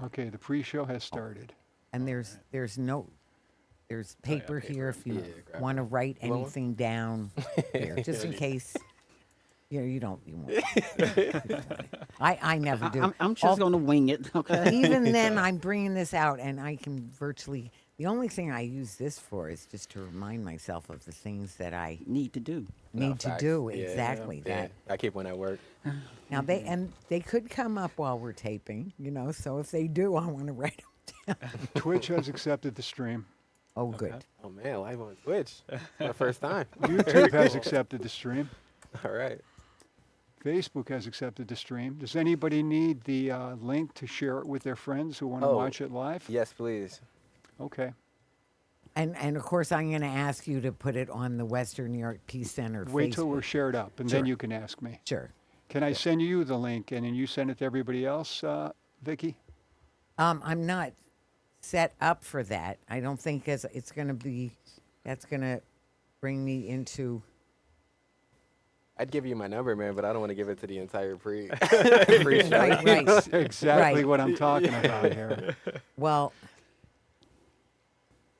Okay, the pre-show has started. And there's paper paper. here if you Yeah, grab want to one. write You want one? anything down here, just in case. You don't. You won't. I never do. I'm All- just going to wing it, okay? Even then, I'm bringing this out, and I can virtually. The only thing I use this for is just to remind myself of the things that I Need to do. No, need to facts. do. Yeah, Exactly Yeah, that. I keep one at work. Now they could come up while we're taping, So if they do, I want to write them down. Twitch has accepted the stream. Oh, good. Oh man, live on Twitch. My first time. YouTube has accepted the stream. All right. Facebook has accepted the stream. Does anybody need the link to share it with their friends who want to Oh. watch it live? Yes, please. Okay. And of course, I'm going to ask you to put it on the Western New York Peace Center. Wait till Facebook. we're shared up, and Sure. then you can ask me. Sure. Can I send you the link, and then you send it to everybody else, Vicky? I'm not set up for that. I don't think it's going to be. That's going to bring me into. I'd give you my number, man, but I don't want to give it to the entire pre-show. Right. That's exactly Right. what I'm talking about here. Well,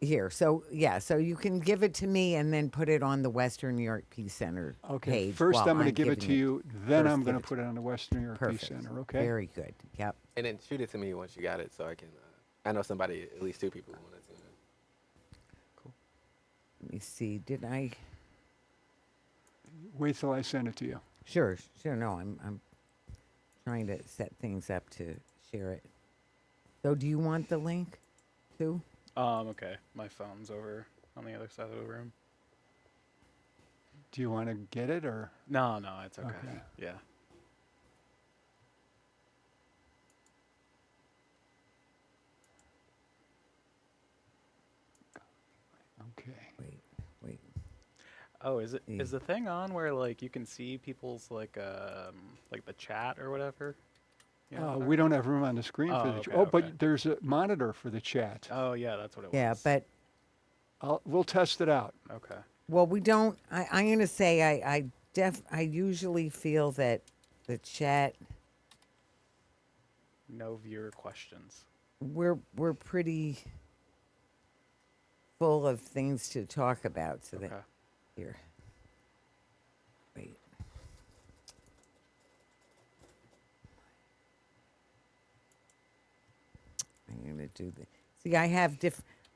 here. So you can give it to me and then put it on the Western New York Peace Center Okay. page. First, while I'm going to give it giving to you. Then First, I'm give going it to put it on the Western New York Perfect. Peace Center. Okay. Very good. Yep. And then shoot it to me once you got it, so I can. I know somebody, at least two people, who want to see it. Let me see. Did I? Wait till I send it to you. Sure. No, I'm trying to set things up to share it. So, do you want the link too? Okay. My phone's over on the other side of the room. Do you want to get it or? No, it's okay. Okay. Yeah. Okay. Wait. Oh, is it Yeah. is the thing on where like you can see people's like the chat or whatever? You know what I'm We talking don't have room on the screen for Oh, the okay, Oh, okay. but there's a monitor for the chat. about? Oh yeah, that's what it Yeah, was. but We'll test it out. Okay. well, we don't. I'm going to say I usually feel that the chat No viewer questions. we're pretty full of things to talk about. So Okay. that here. Wait. I'm going to do the. See, I have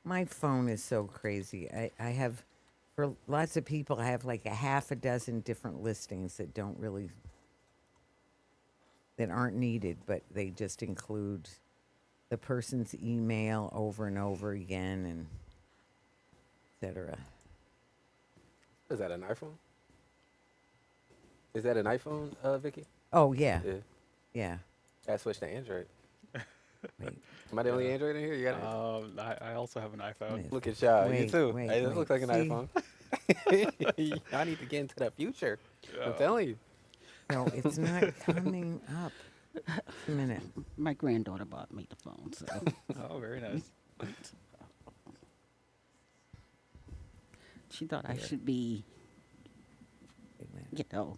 my phone is so crazy. I have, for lots of people, I have like a half a dozen different listings that aren't needed, but they just include the person's email over and over again and et cetera. Is that an iPhone? Is that an iPhone, Vicky? Oh, yeah. Yeah. Yeah. I switched to Android. Wait. Am I the only Android in here? You got it? I also have an iPhone. Wait. Look at y'all. You Wait, too. wait, Hey, this wait. looks like an See? iPhone. I need to get into the future. I'm telling you. No, it's not coming up. A minute. My granddaughter bought me the phone, so Oh, very nice. she thought I should be, Wait a minute.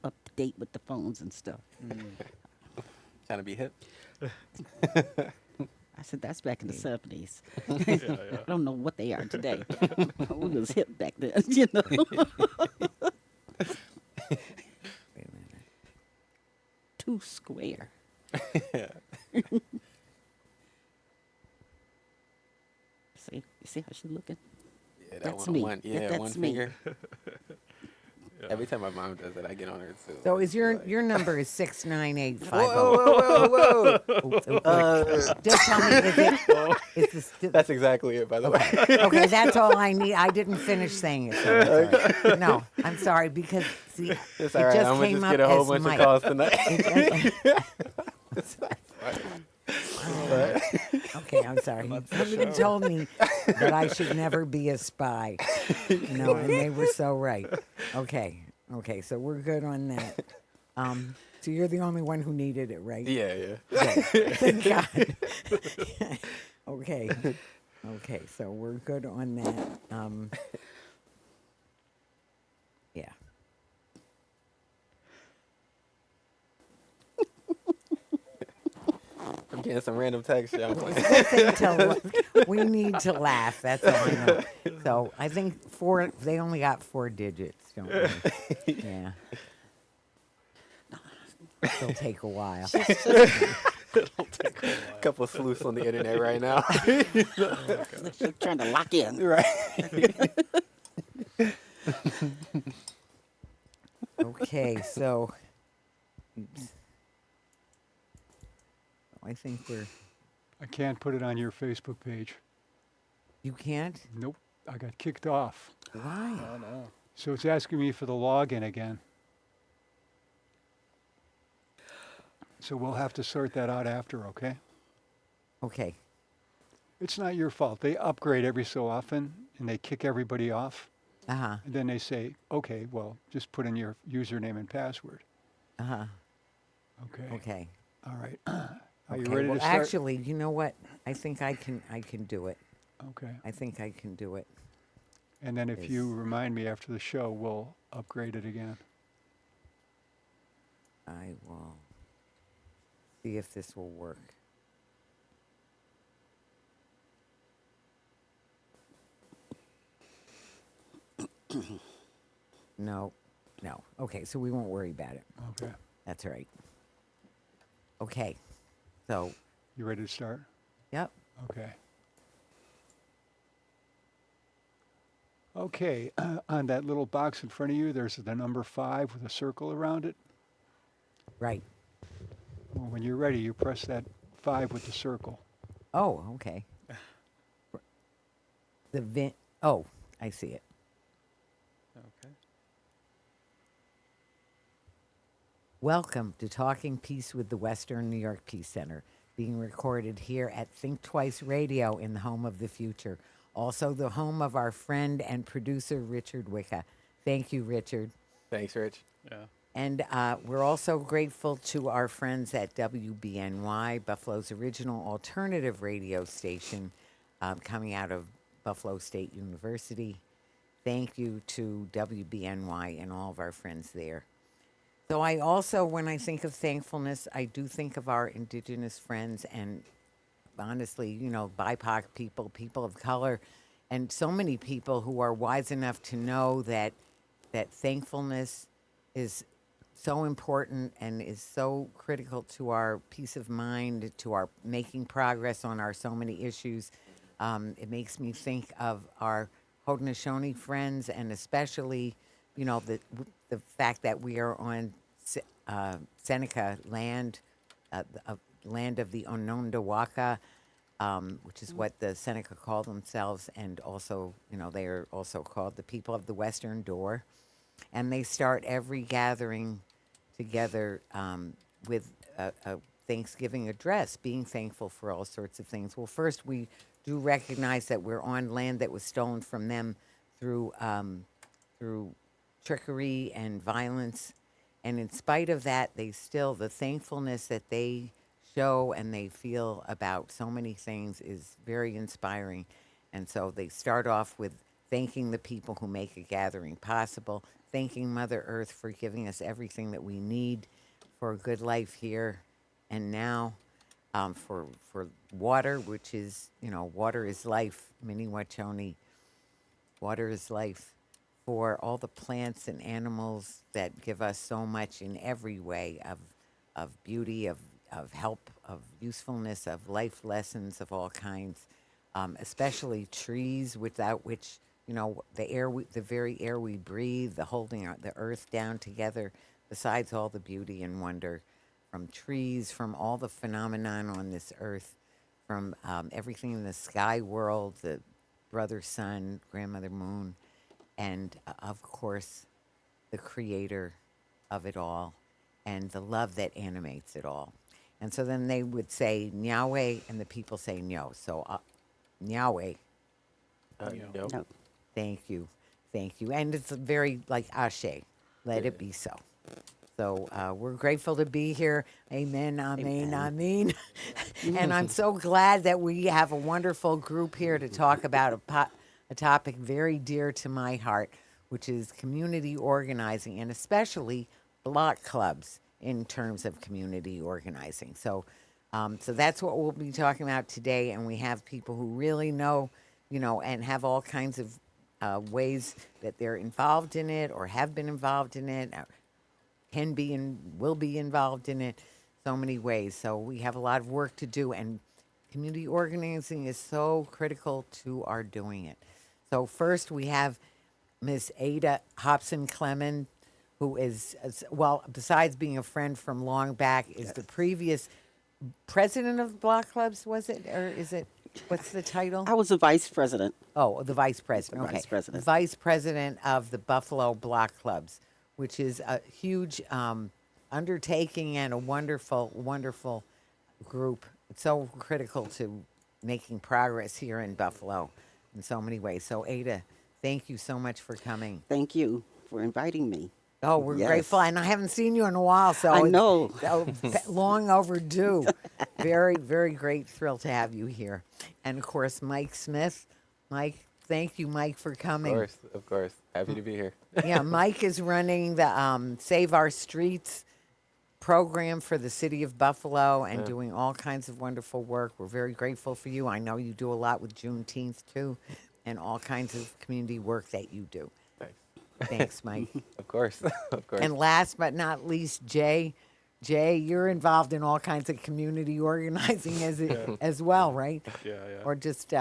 up to date with the phones and stuff. Trying to be hip. I said, that's back in the 70s. Yeah. I don't know what they are today. We was hip back then, you know. Wait a minute. Too square. See, you see how she looking? Yeah, that That's one. me. One, Yeah, yeah, that's one me. finger. Every time my mom does it, I get on her too. So is your Like- your number is 69850? Whoa, whoa, whoa! Just tell me is this, That's exactly it, by the way. okay, that's all I need. I didn't finish saying it. So that's all right. No, I'm sorry because see, It's it all right. just I'm gonna came just up get a whole as bunch Mike. of calls tonight. Okay, I'm sorry. Somebody told me that I should never be a spy. No, and they were so right. Okay, so we're good on that. So you're the only one who needed it, right? Yeah, yeah. Okay. Thank God. Okay. Okay, so we're good on that. Yeah. I'm getting some random text. Yeah, I'm playing. We need to laugh. That's all I know. So I think they only got 4 digits, don't worry. Yeah. It'll take a while. A couple of sleuths on the internet right now. They're trying to lock in. Right. Okay, so oops. I think I can't put it on your Facebook page. you can't? Nope. I got kicked off. Why? Oh no. So it's asking me for the login again. So we'll have to sort that out after, okay? Okay. It's not your fault. They upgrade every so often and they kick everybody off. Uh-huh. And then they say, okay, well, just put in your username and password. Uh-huh. Okay. Okay. All right. Are you Okay, ready well, to start? actually, you know what? I think I can do it. Okay. I think I can do it. And then if you Yes. remind me after the show, we'll upgrade it again. I will see if this will work. No. Okay, so we won't worry about it. Okay. That's all right. Okay. So, You ready to start? yep. Okay. Okay. On that little box in front of you, there's the number 5 with a circle around it. Right. Well, when you're ready, you press that 5 with the circle. Oh, okay. Oh, I see it. Okay. Welcome to Talking Peace with the Western New York Peace Center, being recorded here at Think Twice Radio in the home of the future. Also the home of our friend and producer, Richard Wicca. Thank you, Richard. Thanks, Rich. Yeah. And we're also grateful to our friends at WBNY, Buffalo's original alternative radio station, coming out of Buffalo State University. Thank you to WBNY and all of our friends there. So I also, when I think of thankfulness, I do think of our indigenous friends and honestly, you know, BIPOC people, people of color, and so many people who are wise enough to know that thankfulness is so important and is so critical to our peace of mind, to our making progress on our so many issues. It makes me think of our Haudenosaunee friends, and especially, you know, the fact that we are on Seneca land, land of the Onondaga, which is what the Seneca call themselves, and also, you know, they are also called the people of the Western Door. And they start every gathering together with a Thanksgiving address, being thankful for all sorts of things. Well, first, we do recognize that we're on land that was stolen from them through trickery and violence. And in spite of that, the thankfulness that they show and they feel about so many things is very inspiring. And so they start off with thanking the people who make a gathering possible, thanking Mother Earth for giving us everything that we need for a good life here and now, for water, which is, you know, water is life, Mini Wachoni. Water is life. For all the plants and animals that give us so much in every way of beauty, of help, of usefulness, of life lessons of all kinds, especially trees, without which, you know, the very air we breathe, the holding the earth down together, besides all the beauty and wonder from trees, from all the phenomenon on this earth, from everything in the sky world, the brother sun, grandmother moon, and of course, the creator of it all, and the love that animates it all. And so then they would say Nyahweh, and the people say no. So Nyahweh, No. No. thank you. And it's very like Ashe, let it be so. So we're grateful to be here. Amen, amen, amen. And I'm so glad that we have a wonderful group here to talk about a topic very dear to my heart, which is community organizing, and especially block clubs in terms of community organizing. So So that's what we'll be talking about today, and we have people who really know, and have all kinds of ways that they're involved in it or have been involved in it, or can be and will be involved in it, so many ways. So we have a lot of work to do, and community organizing is so critical to our doing it. So first we have Miss Ada Hopson-Clemons, who is, well, besides being a friend from long back, is the previous president of block clubs, was it? Or is it, what's the title? I was the vice president. Oh, the vice president. The Okay. vice president. Vice president of the Buffalo Block Clubs, which is a huge undertaking and a wonderful, wonderful group. It's so critical to making progress here in Buffalo in so many ways. So, Ada, thank you so much for coming. Thank you for inviting me. Oh, we're Yes. grateful. And I haven't seen you in a while, so I it's- know. long overdue. Very, very great thrill to have you here. And of course, Mike Smith. Mike, thank you, Mike, for coming. Of course. Happy to be here. Yeah, Mike is running the Save Our Streets program for the city of Buffalo and doing all kinds of wonderful work. We're very grateful for you. I know you do a lot with Juneteenth, too, and all kinds of community work that you do. Thanks. Thanks, Mike. Of course. Of course. And last but not least, Jay. Jay, you're involved in all kinds of community organizing as well, right? Yeah. Or just,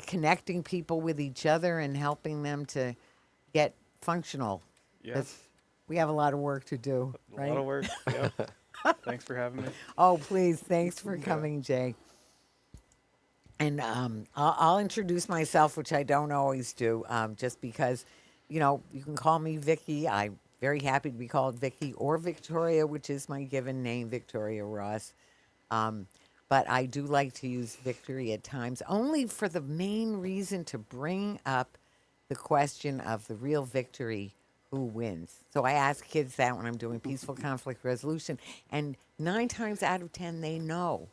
connecting people with each other and helping them to get functional. Yeah. 'Cause we have a lot of work to do, A right? lot of work. Yep. Thanks for having me. Oh, please. Thanks for coming, Jay. And I'll introduce myself, which I don't always do, just because, you can call me Vicky. I'm very happy to be called Vicky or Victoria, which is my given name, Victoria Ross. But I do like to use Victory at times, only for the main reason to bring up the question of the real victory, who wins. So I ask kids that when I'm doing peaceful conflict resolution, and 9 times out of 10, they know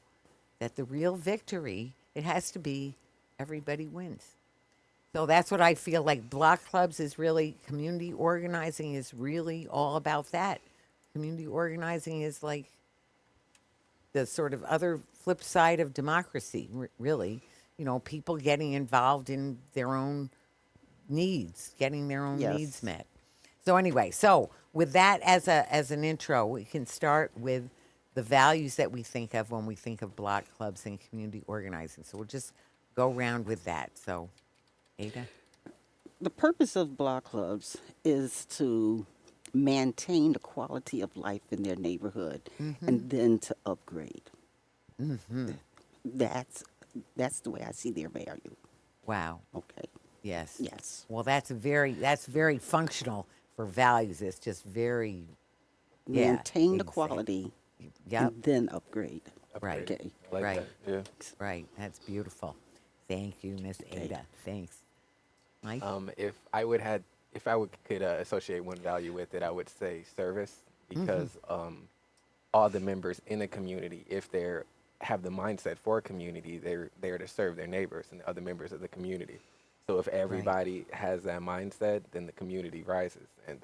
that the real victory, it has to be everybody wins. So that's what I feel like block clubs is really, community organizing is really all about that. Community organizing is like the sort of other flip side of democracy, really. People getting involved in their own needs, getting their own Yes. needs met. So anyway, with that as an intro, we can start with the values that we think of when we think of block clubs and community organizing. So we'll just go around with that. So, Ada? The purpose of block clubs is to maintain the quality of life in their neighborhood and then to upgrade. That's the way I see their value. Wow. Okay. Yes. Yes. Well, that's very functional for values. It's just very, yeah. Maintain the exact- quality Yep. and then upgrade. Right. Okay. I like Right. that. Yeah. Right. That's beautiful. Thank you, Miss Ada. Thanks. Mike? If I could associate one value with it, I would say service, because all the members in a community, if they're have the mindset for a community, they're there to serve their neighbors and the other members of the community. So if everybody has that mindset, then the community rises, and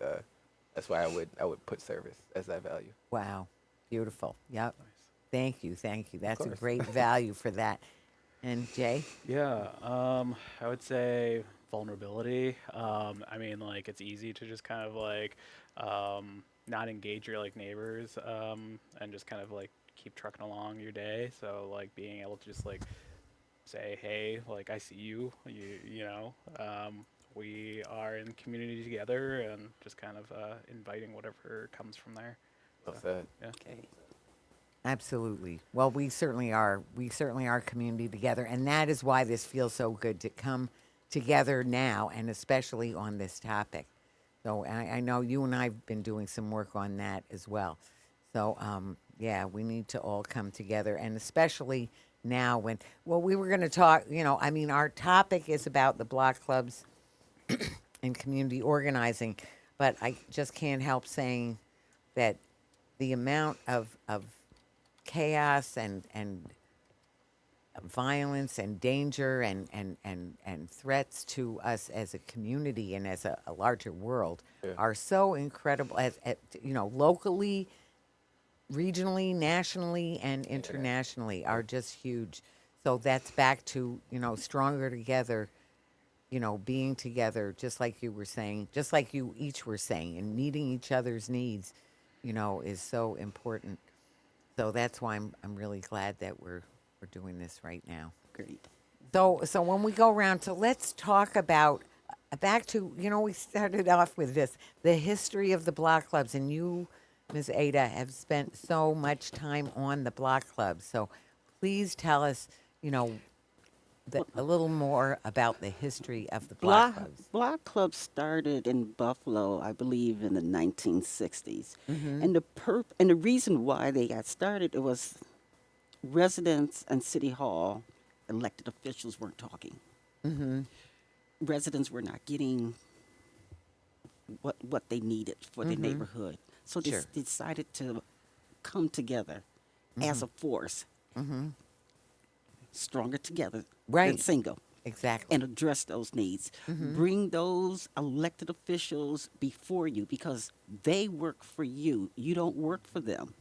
that's why I would put service as that value. Wow. Beautiful. Yep. Thank you. That's a course. great value for that. And Jay? Yeah. I would say vulnerability. I mean, like, it's easy to just kind of like not engage your neighbors and just kind of like keep trucking along your day. So like being able to just like say, hey, like, I see you, we are in community together, and just kind of inviting whatever comes from there. Well said. Yeah. Okay. Absolutely. Well, we certainly are. We certainly are community together, and that is why this feels so good to come together now, and especially on this topic. So I know you and I've been doing some work on that as well. So yeah, we need to all come together, and especially now when we were going to talk. Our topic is about the block clubs and community organizing, but I just can't help saying that the amount of chaos and violence and danger and threats to us as a community and as a larger world Yeah. are so incredible. As locally, regionally, nationally, and internationally are just huge. So that's back to, stronger together, being together, just like you were saying, just like you each were saying, and meeting each other's needs, is so important. So that's why I'm really glad that we're doing this right now. Great. So when we go around, so let's talk about back to, we started off with this, the history of the block clubs, and you, Ms. Ada, have spent so much time on the block clubs. So please tell us, a little more about the history of the block clubs. Block clubs started in Buffalo, I believe, in the 1960s. And the reason why they got started, it was residents and city hall elected officials weren't talking. Residents were not getting what they needed for their neighborhood. So they Sure. decided to come together as a force, stronger together than Right. single, Exactly. and address those needs. Bring those elected officials before you because they work for you. You don't work for them.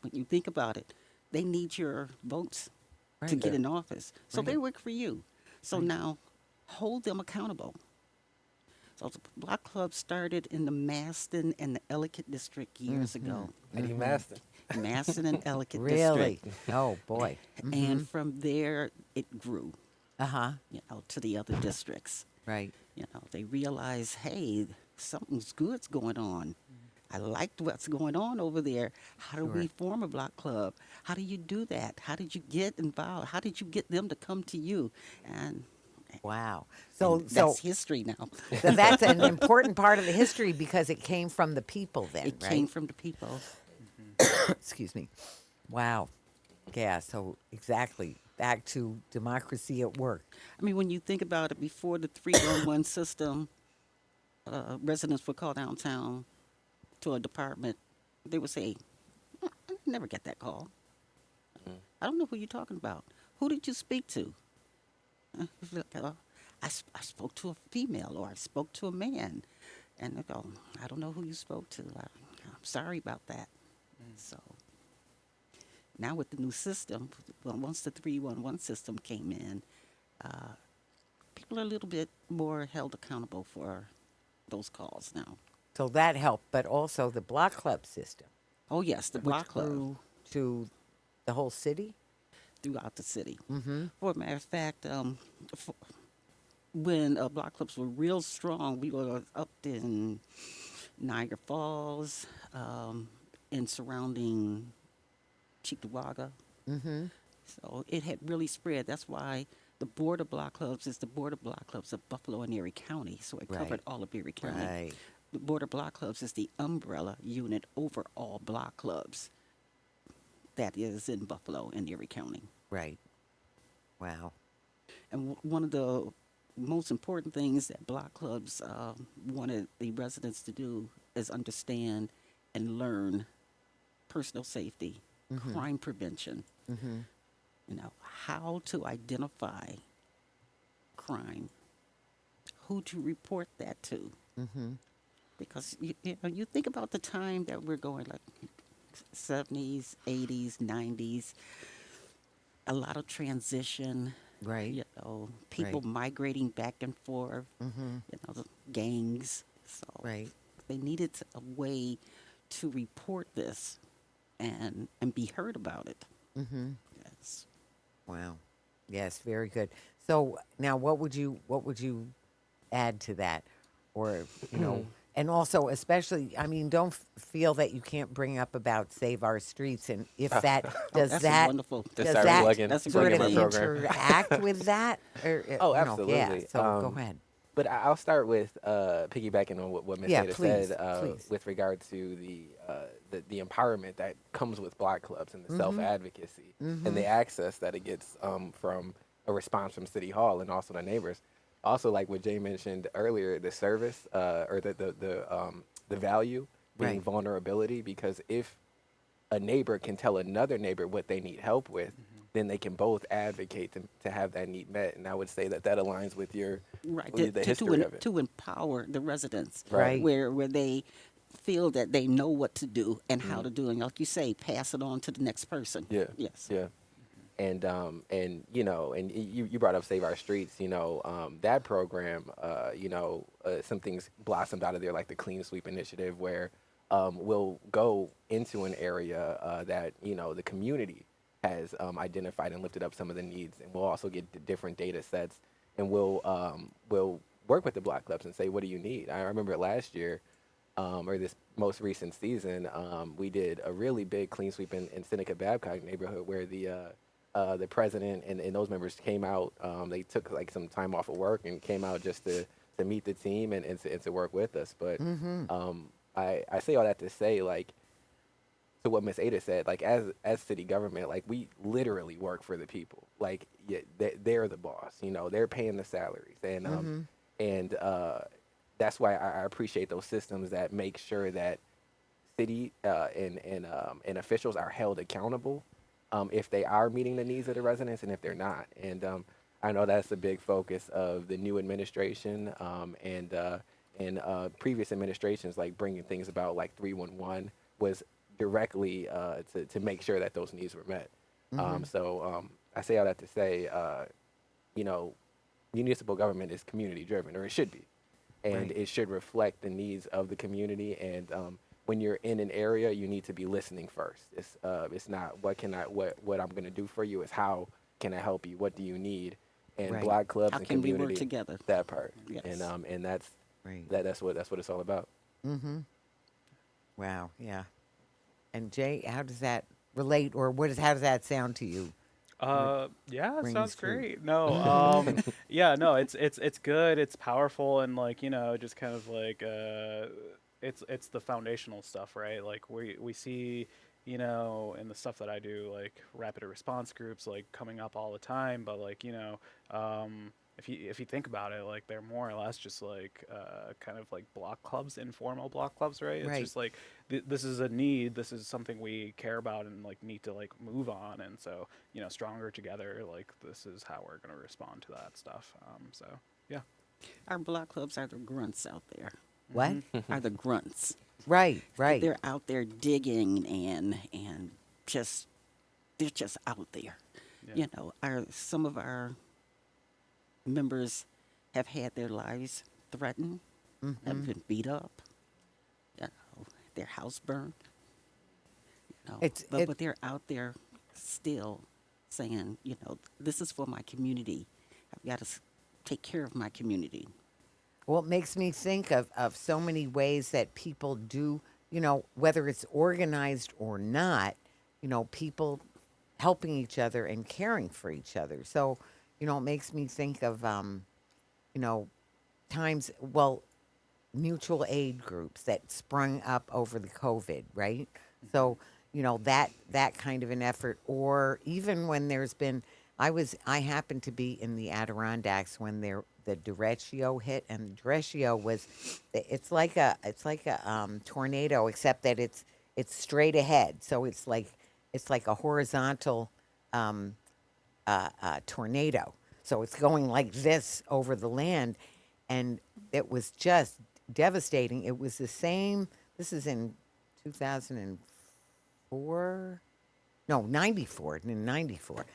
When you think about it, they need your votes to Right. get in office. So they Right. work for you. So now hold them accountable. So the block club started in the Maston and the Ellicott district years ago. Eddie Maston. Maston and Ellicott Really? district. Oh, boy. And from there it grew, Uh-huh. to the other districts. Right. They realize, hey, something's good's going on. I liked what's going on over there. How do we Sure. form a block club? How do you do that? How did you get involved? How did you get them to come to you? And Wow. so So that's history now. so that's an important part of the history because it came from the people then, It right? came from the people. Excuse me. Wow. Yeah, so exactly. Back to democracy at work. I mean, when you think about it, before the 311 system, residents would call downtown to a department. They would say, I never get that call. I don't know who you're talking about. Who did you speak to? It's like, I spoke to a female or I spoke to a man. And they go, I don't know who you spoke to. I'm sorry about that. So now with the new system, once the 311 system came in, people are a little bit more held accountable for those calls now. So that helped, but also the block club system, Oh, yes, the which block club grew to the whole city. throughout the city. For a matter of fact, when block clubs were real strong, we were up in Niagara Falls, and surrounding Cheektowaga. So it had really spread. That's why the board of block clubs is the board of block clubs of Buffalo and Erie County. So it covered Right. all of Erie County. Right. The board of block clubs is the umbrella unit over all block clubs that is in Buffalo and Erie County. Right. Wow. And one of the most important things that block clubs wanted the residents to do is understand and learn personal safety, crime prevention, how to identify crime, who to report that to. Because you think about the time that we're going, like 70s, 80s, 90s, a lot of transition. Right. People Right. migrating back and forth. The gangs. So Right. they needed a way to report this and be heard about it. Yes. Wow. Yes, very good. So now what would you add to that? Or, and also especially, I mean, don't feel that you can't bring up about Save Our Streets, and if that does That's that wonderful. does Just start that plugging- That's a sort great of idea. interact with that? Or, Oh, Yeah, absolutely. so go ahead. But I'll start with piggybacking on what Ms. Yeah, Ada please, said please. with regard to the empowerment that comes with block clubs and the self-advocacy and the access that it gets from a response from City Hall and also the neighbors. Also, like what Jay mentioned earlier, the service or the value being Right. vulnerability, because if a neighbor can tell another neighbor what they need help with, then they can both advocate to have that need met. And I would say that aligns with your Right. with the history of it. To empower the residents. Right. Where they feel that they know what to do and how to do it. And like you say, pass it on to the next person. Yeah. Yes. Yeah. And you know, and you brought up Save Our Streets. You know, that program. You know, some things blossomed out of there, like the Clean Sweep initiative, where we'll go into an area that, you know, the community has identified and lifted up some of the needs, and we'll also get the different data sets, and we'll work with the block clubs and say, what do you need? I remember last year, or this most recent season, we did a really big clean sweep in Seneca Babcock neighborhood, where the president and those members came out. They took like some time off of work and came out just to meet the team and to work with us. But I say all that to say, like, to what Miss Ada said, like, as city government, like, we literally work for the people. Like, yeah, they're the boss. You know, they're paying the salaries, and that's why I appreciate those systems that make sure that city and officials are held accountable if they are meeting the needs of the residents and if they're not. And I know that's a big focus of the new administration and previous administrations, like bringing things about like 311 was directly to make sure that those needs were met. So I say all that to say, you know, municipal government is community driven, or it should be, and it should reflect the needs of the community. And when you're in an area, you need to be listening first. It's not what I'm going to do for you. It's how can I help you? What do you need? And block clubs How and can we community work together? That part. Yes. And that's what it's all about. Wow. Yeah. And Jay, how does that relate, or how does that sound to you? Yeah, it rings sounds true. great. No, yeah, no, it's good. It's powerful, and like, you know, just kind of like it's the foundational stuff, right? Like we see, you know, in the stuff that I do, like rapid response groups, like coming up all the time. But like, you know, if you think about it, like they're more or less just like kind of like block clubs, informal block clubs, right? It's just like this is a need, this is something we care about and like need to like move on, and so, you know, stronger together, like this is how we're going to respond to that stuff. So yeah. Our block clubs are the grunts out there. What? Are the grunts. Right. They're out there digging and just they're just out there. Yeah. You know, some of our members have had their lives threatened, have been beat up, you know, their house burned. You know, but they're out there still saying, you know, this is for my community. I've got to take care of my community. Well, it makes me think of so many ways that people do, you know, whether it's organized or not, you know, people helping each other and caring for each other. So, you know, it makes me think of, you know, times, well, mutual aid groups that sprung up over the COVID, right? So, you know, that kind of an effort, or even when there's been, I happened to be in the Adirondacks when the derecho hit, and the derecho was, it's like a tornado, except that it's straight ahead. So it's like a horizontal tornado. So it's going like this over the land, and it was just devastating. It was the same. This is in 2004. No, 94, in 94.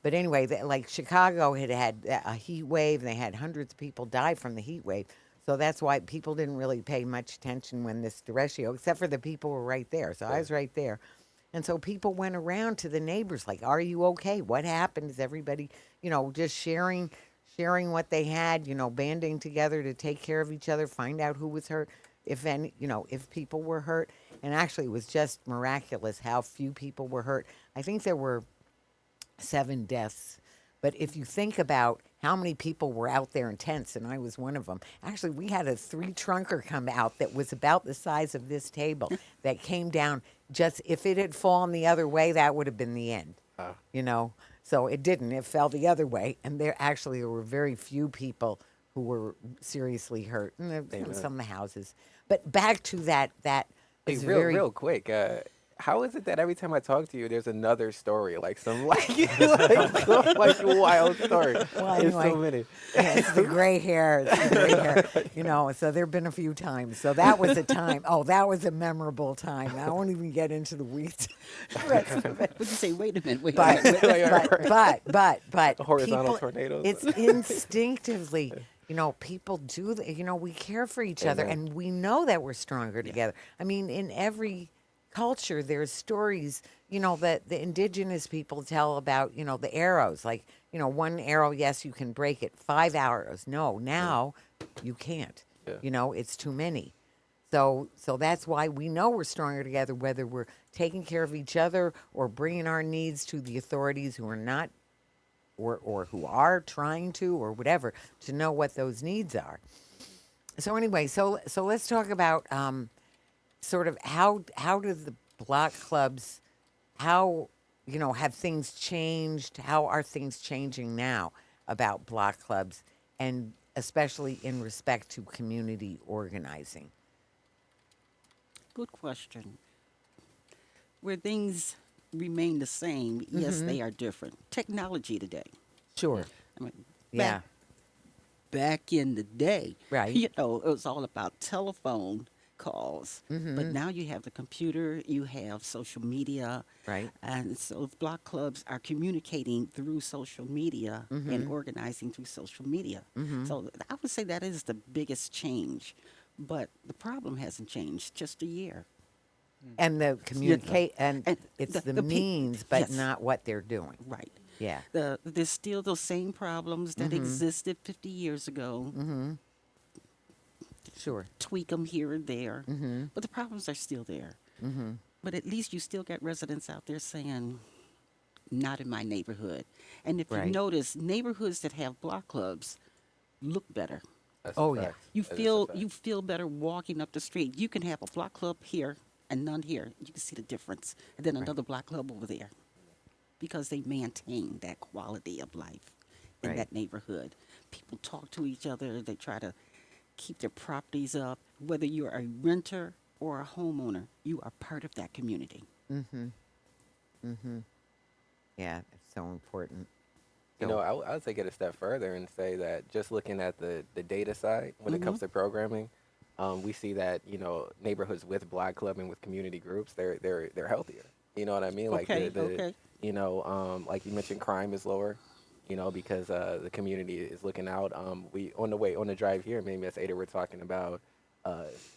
But anyway, like Chicago had a heat wave, and they had hundreds of people die from the heat wave. So that's why people didn't really pay much attention when this derecho, except for the people who were right there. So I was right there. And so people went around to the neighbors like, are you okay? What happened? Is everybody, you know, just sharing what they had, you know, banding together to take care of each other, find out who was hurt, if any, you know, if people were hurt. And actually, it was just miraculous how few people were hurt. I think there were 7 deaths. But if you think about how many people were out there in tents, and I was one of them. Actually, we had a 3-trunker come out that was about the size of this table that came down. Just if it had fallen the other way, that would have been the end. You know, so it didn't. It fell the other way, and there were very few people who were seriously hurt, and some of the houses. But back to that Hey, real quick, how is it that every time I talk to you, there's another story, like some like, some, like wild story? Well, There's so anyway, many. yeah, it's the gray hair. It's the gray hair. You know, so there have been a few times. So that was a time. Oh, that was a memorable time. I won't even get into the weeds. But you say, wait a minute, wait a But minute. but Horizontal people, tornadoes. it's instinctively, you know, people do that. You know, we care for each other, Amen. and we know that we're stronger together. I mean, in every culture, there's stories, you know, that the indigenous people tell about, you know, the arrows. Like, you know, one arrow, yes, you can break it. 5 arrows, no, now you can't. Yeah. You know, it's too many. So that's why we know we're stronger together, whether we're taking care of each other or bringing our needs to the authorities who are not, or who are trying to, or whatever, to know what those needs are. So anyway, so let's talk about sort of how do the block clubs, how, you know, have things changed? How are things changing now about block clubs, and especially in respect to community organizing? Good question. Where things remain the same, yes, they are different. Technology today. Sure. I mean, Yeah. back in the day, Right. you know, it was all about telephone calls. Mm-hmm. But now you have the computer, you have social media. Right. And so block clubs are communicating through social media Mm-hmm. and organizing through social media. So I would say that is the biggest change. But the problem hasn't changed, just a year. And the communicate, and And it's the the pe- means, but yes. not what they're doing. Right. Yeah. There's still those same problems that existed 50 years ago. Sure. Tweak them here and there, but the problems are still there. But at least you still got residents out there saying, not in my neighborhood. And if Right. you notice, neighborhoods that have block clubs look better. That's a Oh, yeah. fact. You That is a feel fact. you feel better walking up the street. You can have a block club here and none here. You can see the difference. And then another block club over there. Because they maintain that quality of life in Right. that neighborhood. People talk to each other. They try to keep their properties up. Whether you're a renter or a homeowner, you are part of that community. Yeah, it's so important. You know, I would take it a step further and say that just looking at the data side when it comes to programming, we see that, you know, neighborhoods with block club and with community groups, they're healthier. You know what I mean? Like Okay, the okay. you know, like you mentioned, crime is lower. You know, because the community is looking out. We on the drive here, maybe Miss Ada, we're talking about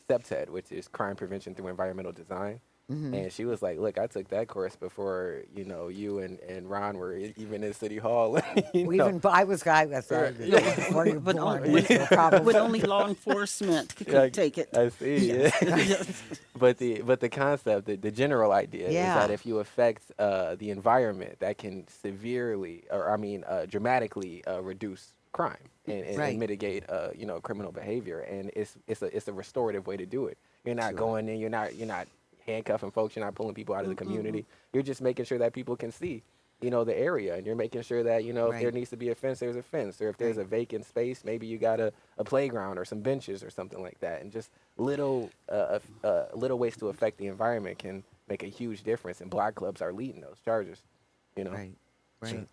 SEPTED, which is crime prevention through environmental design. And she was like, "Look, I took that course before, you know, you and Ron were even in City Hall." You We know? even I was sorry, before you were But born. only, so probably- but only law enforcement could Yeah, take it. I see. Yes. But the concept, the general idea is Yeah. that if you affect the environment, that can severely, or I mean, dramatically reduce crime and Right. mitigate, you know, criminal behavior. And it's a restorative way to do it. You're not going in. You're not handcuffing folks. You're not pulling people out of the community. You're just making sure that people can see, you know, the area, and you're making sure that, you know, if there Right. needs to be a fence, there's a fence, or if there's a vacant space, maybe you got a playground or some benches or something like that, and just little ways to affect the environment can make a huge difference. And block clubs are leading those charges, you know. Right.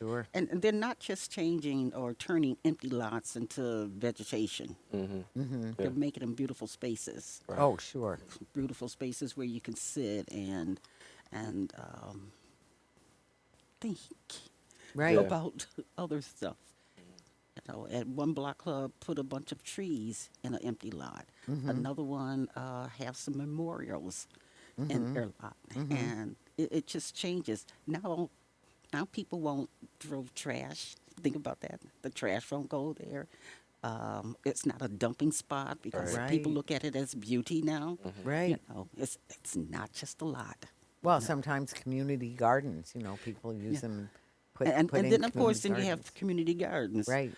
Sure. And they're not just changing or turning empty lots into vegetation. They're making them beautiful spaces. Right. Oh, sure. Beautiful spaces where you can sit and think Right. about other stuff. You know, at one block club, put a bunch of trees in an empty lot. Another one have some memorials in their lot, and it just changes. Now people won't throw trash. Think about that. The trash won't go there. It's not a dumping spot because Right. people look at it as beauty now. Right. You know, it's not just a lot. Well, sometimes community gardens, you know, people use them. Put And in then, of course, community then you gardens. have community gardens. Right.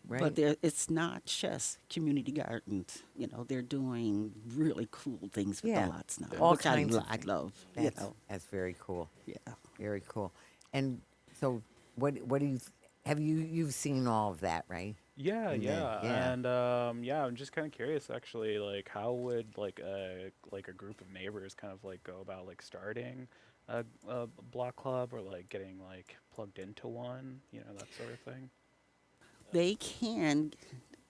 Right. But it's not just community gardens. You know, they're doing really cool things with Yeah. the lots now, All which kinds of I things. love. That's, You know, that's very cool. yeah. Very cool. And so, what do you you've seen all of that, right? Yeah, And then- yeah, yeah. and yeah, I'm just kind of curious, actually, like how would like a group of neighbors kind of like go about like starting a block club or like getting like plugged into one, that sort of thing. They can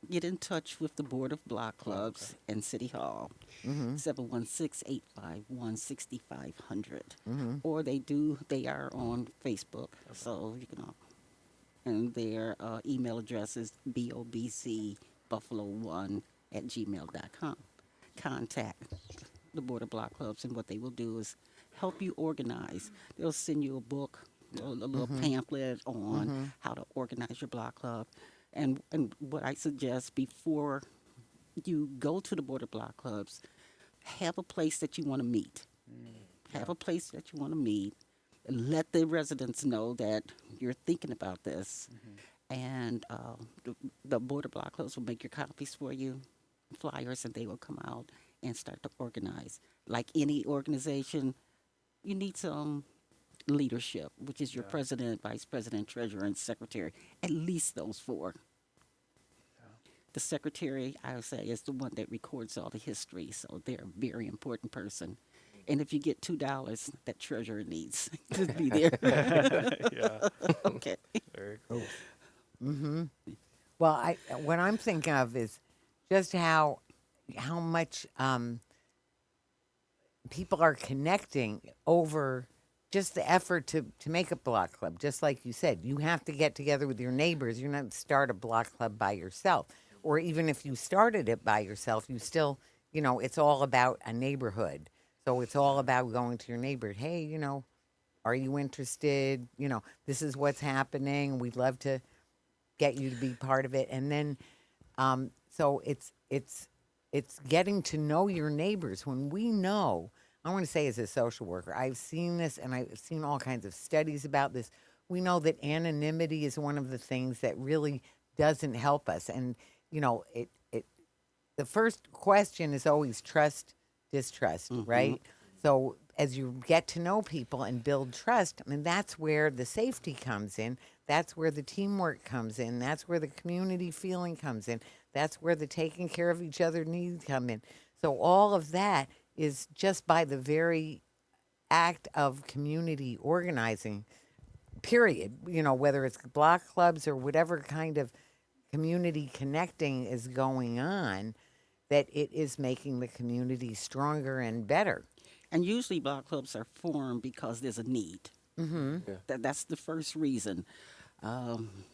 get in touch with the Board of Block Oh, okay. Clubs and City Hall, 716-851-6500. Or they are on Facebook, so you can, and their email address is bobcbuffalo1@gmail.com. Contact the Board of Block Clubs, and what they will do is help you organize. They'll send you a book, a little pamphlet on how to organize your block club. And what I suggest before you go to the Board of Block Clubs, have a place that you want to meet. Have a place that you want to meet. Let the residents know that you're thinking about this. And the Board of Block Clubs will make your copies for you, flyers, and they will come out and start to organize. Like any organization, you need some leadership, which is your Yeah. president, vice president, treasurer, and secretary. At least those four. The secretary, I would say, is the one that records all the history, so they're a very important person. And if you get $2, that treasurer needs to be there. Yeah, Okay. very cool. Well, what I'm thinking of is just how much people are connecting over just the effort to make a block club. Just like you said, you have to get together with your neighbors. You're not start a block club by yourself. Or even if you started it by yourself, you still, it's all about a neighborhood. So it's all about going to your neighbor. Hey, are you interested? This is what's happening. We'd love to get you to be part of it. And then, so it's getting to know your neighbors. When we know, I want to say as a social worker, I've seen this and I've seen all kinds of studies about this. We know that anonymity is one of the things that really doesn't help us. And, the first question is always trust, distrust, right? So as you get to know people and build trust, I mean, that's where the safety comes in. That's where the teamwork comes in. That's where the community feeling comes in. That's where the taking care of each other needs come in. So all of that is just by the very act of community organizing, period. Whether it's block clubs or whatever kind of community connecting is going on, that it is making the community stronger and better. And usually block clubs are formed because there's a need. Yeah. That's the first reason.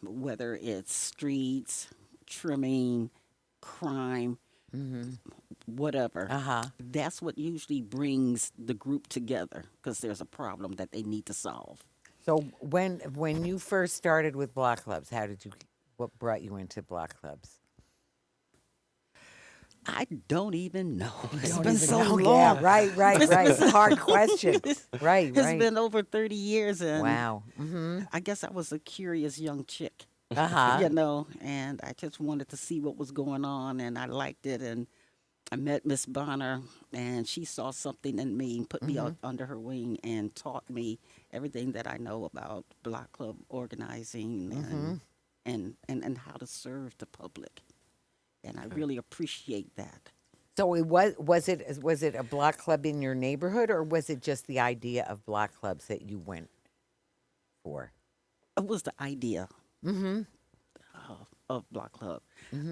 Whether it's streets, trimming, crime, whatever. That's what usually brings the group together because there's a problem that they need to solve. So when you first started with block clubs, what brought you into block clubs? I don't even know. It's Don't been even so know. long. Yeah, right. It's a hard question. Right. It's been over 30 years, and Wow. I guess I was a curious young chick, Uh-huh. and I just wanted to see what was going on, and I liked it, and I met Miss Bonner, and she saw something in me and put me under her wing and taught me everything that I know about block club organizing and how to serve the public. And I really appreciate that. So was it a block club in your neighborhood, or was it just the idea of block clubs that you went for? It was the idea of block club.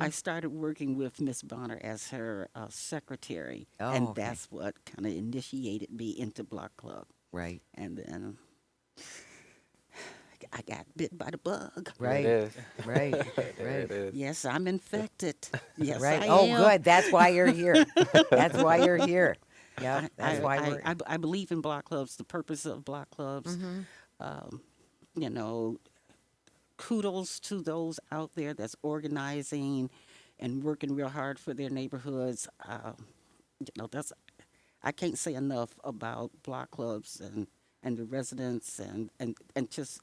I started working with Miss Bonner as her secretary, Oh, and okay. that's what kind of initiated me into block club. Right. And then I got bit by the bug. Right. There it is. Right. There it Right. is. Yes, I'm infected. Yes, Right. I Oh, am. good. That's why you're here. That's why you're here. Yeah. That's why we're. I believe in block clubs, the purpose of block clubs. You know, kudos to those out there that's organizing and working real hard for their neighborhoods. I can't say enough about block clubs and the residents and just,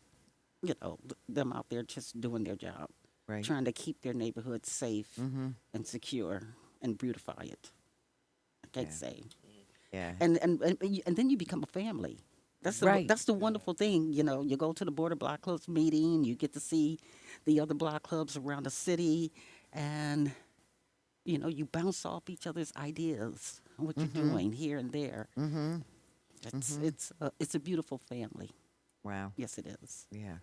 them out there just doing their job, Right. trying to keep their neighborhood safe and secure and beautify it. I can't Yeah. say. Yeah. And then you become a family. Right. That's the wonderful thing. You know, you go to the Board of Block Clubs meeting, you get to see the other block clubs around the city, and you bounce off each other's ideas on what you're doing here and there. Mm-hmm. It's a beautiful family. Wow. Yes, it is. Yeah.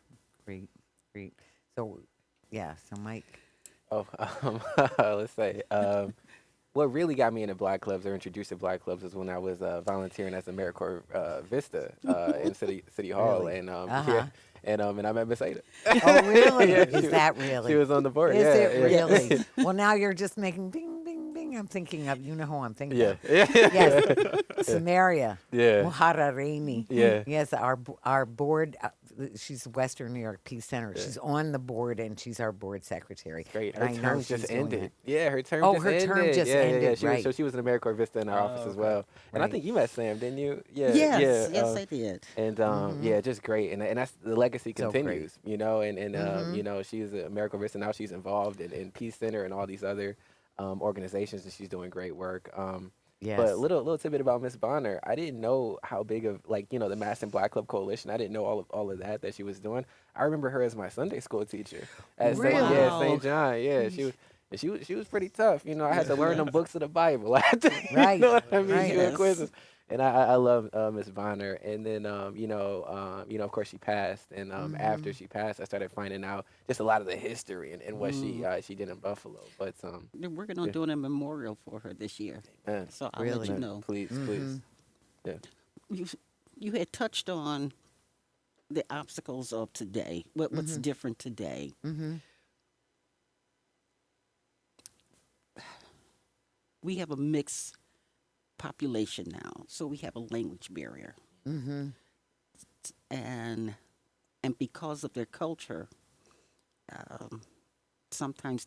Great. Great. So, yeah. So, Mike. Oh, let's say. What really got me into black clubs or introduced to black clubs was when I was volunteering as AmeriCorps Vista in City Hall, Really? and Uh-huh. and I met Miss Ada. Oh, really? Yeah, Is that really? She was on the board. Is yeah, it yeah. really? Well, now you're just making bing, bing, bing. I'm thinking of, you know who I'm thinking Yeah, of. yeah, Yes, Samaria yeah, Muharrareni. yeah. Yes, our board, she's Western New York Peace Center. She's on the board, and she's our board secretary. Great. And Her I know term she's just doing ended. that. Yeah, her term Oh, just her ended. term just yeah, Yeah, ended, She was, right. so she was in AmeriCorps Vista in our office as okay. well. And I Right. think you met Sam, didn't you? Yeah, Yes, yeah. yes, I did. And yeah, just great, and that's the legacy So great. continues, and she's an American Vista now. She's involved in Peace Center and all these other organizations, and she's doing great work. Yes. But little tidbit about Miss Bonner, I didn't know how big of the Mass and Black Club Coalition. I didn't know all of that she was doing. I remember her as my Sunday school teacher at Really? St. John. Yeah, she was pretty tough. I had to learn them books of the Bible. I had to, Right, you know what I mean? right. Doing Yes. quizzes. And I love Miss Bonner. And then, of course she passed. And after she passed, I started finding out just a lot of the history and what she did in Buffalo. But They're working on doing a memorial for her this year. man, So I'll Really? let you know. please, yeah, You had touched on the obstacles of today. What's different today? Mm-hmm. We have a mixed population now, so we have a language barrier, Mm-hmm. and because of their culture, sometimes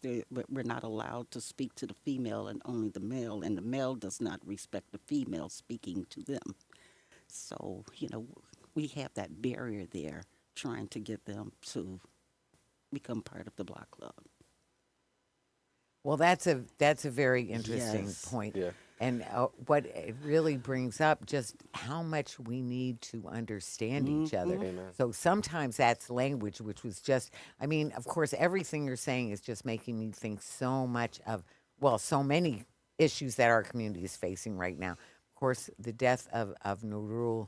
we're not allowed to speak to the female and only the male, and the male does not respect the female speaking to them. So we have that barrier there, trying to get them to become part of the block club. Well, that's a very interesting Yes. point. yeah, And what it really brings up just how much we need to understand each other. Amen. So sometimes that's language, which was just, I mean, of course, everything you're saying is just making me think so much of, so many issues that our community is facing right now. Of course, the death of Nurul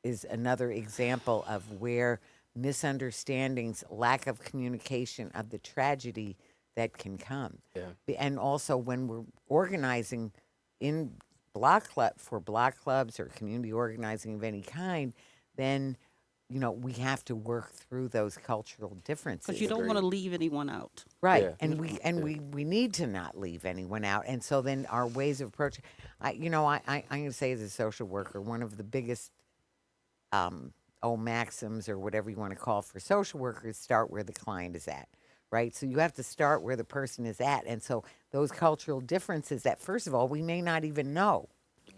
is another example of where misunderstandings, lack of communication of the tragedy that can come. Yeah. And also when we're organizing in block clubs or community organizing of any kind, then we have to work through those cultural differences. Because you don't want to leave anyone out. Right, Yeah. and we need to not leave anyone out, and so then our ways of approaching. I'm going to say as a social worker, one of the biggest maxims or whatever you want to call for social workers, start where the client is at. Right, so you have to start where the person is at, and so those cultural differences that first of all we may not even know.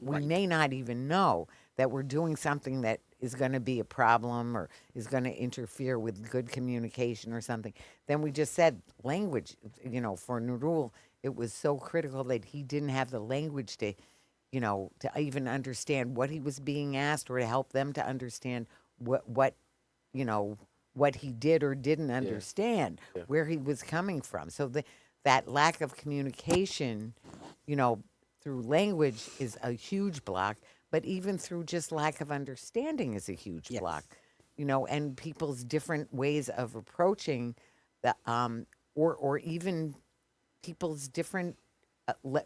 We may not even know that we're doing something that is going to be a problem or is going to interfere with good communication or something. Then we just said language, for Nurul, it was so critical that he didn't have the language to even understand what he was being asked or to help them to understand what he did or didn't understand, where he was coming from. So that lack of communication, through language is a huge block, but even through just lack of understanding is a huge block, and people's different ways of approaching the, or even people's different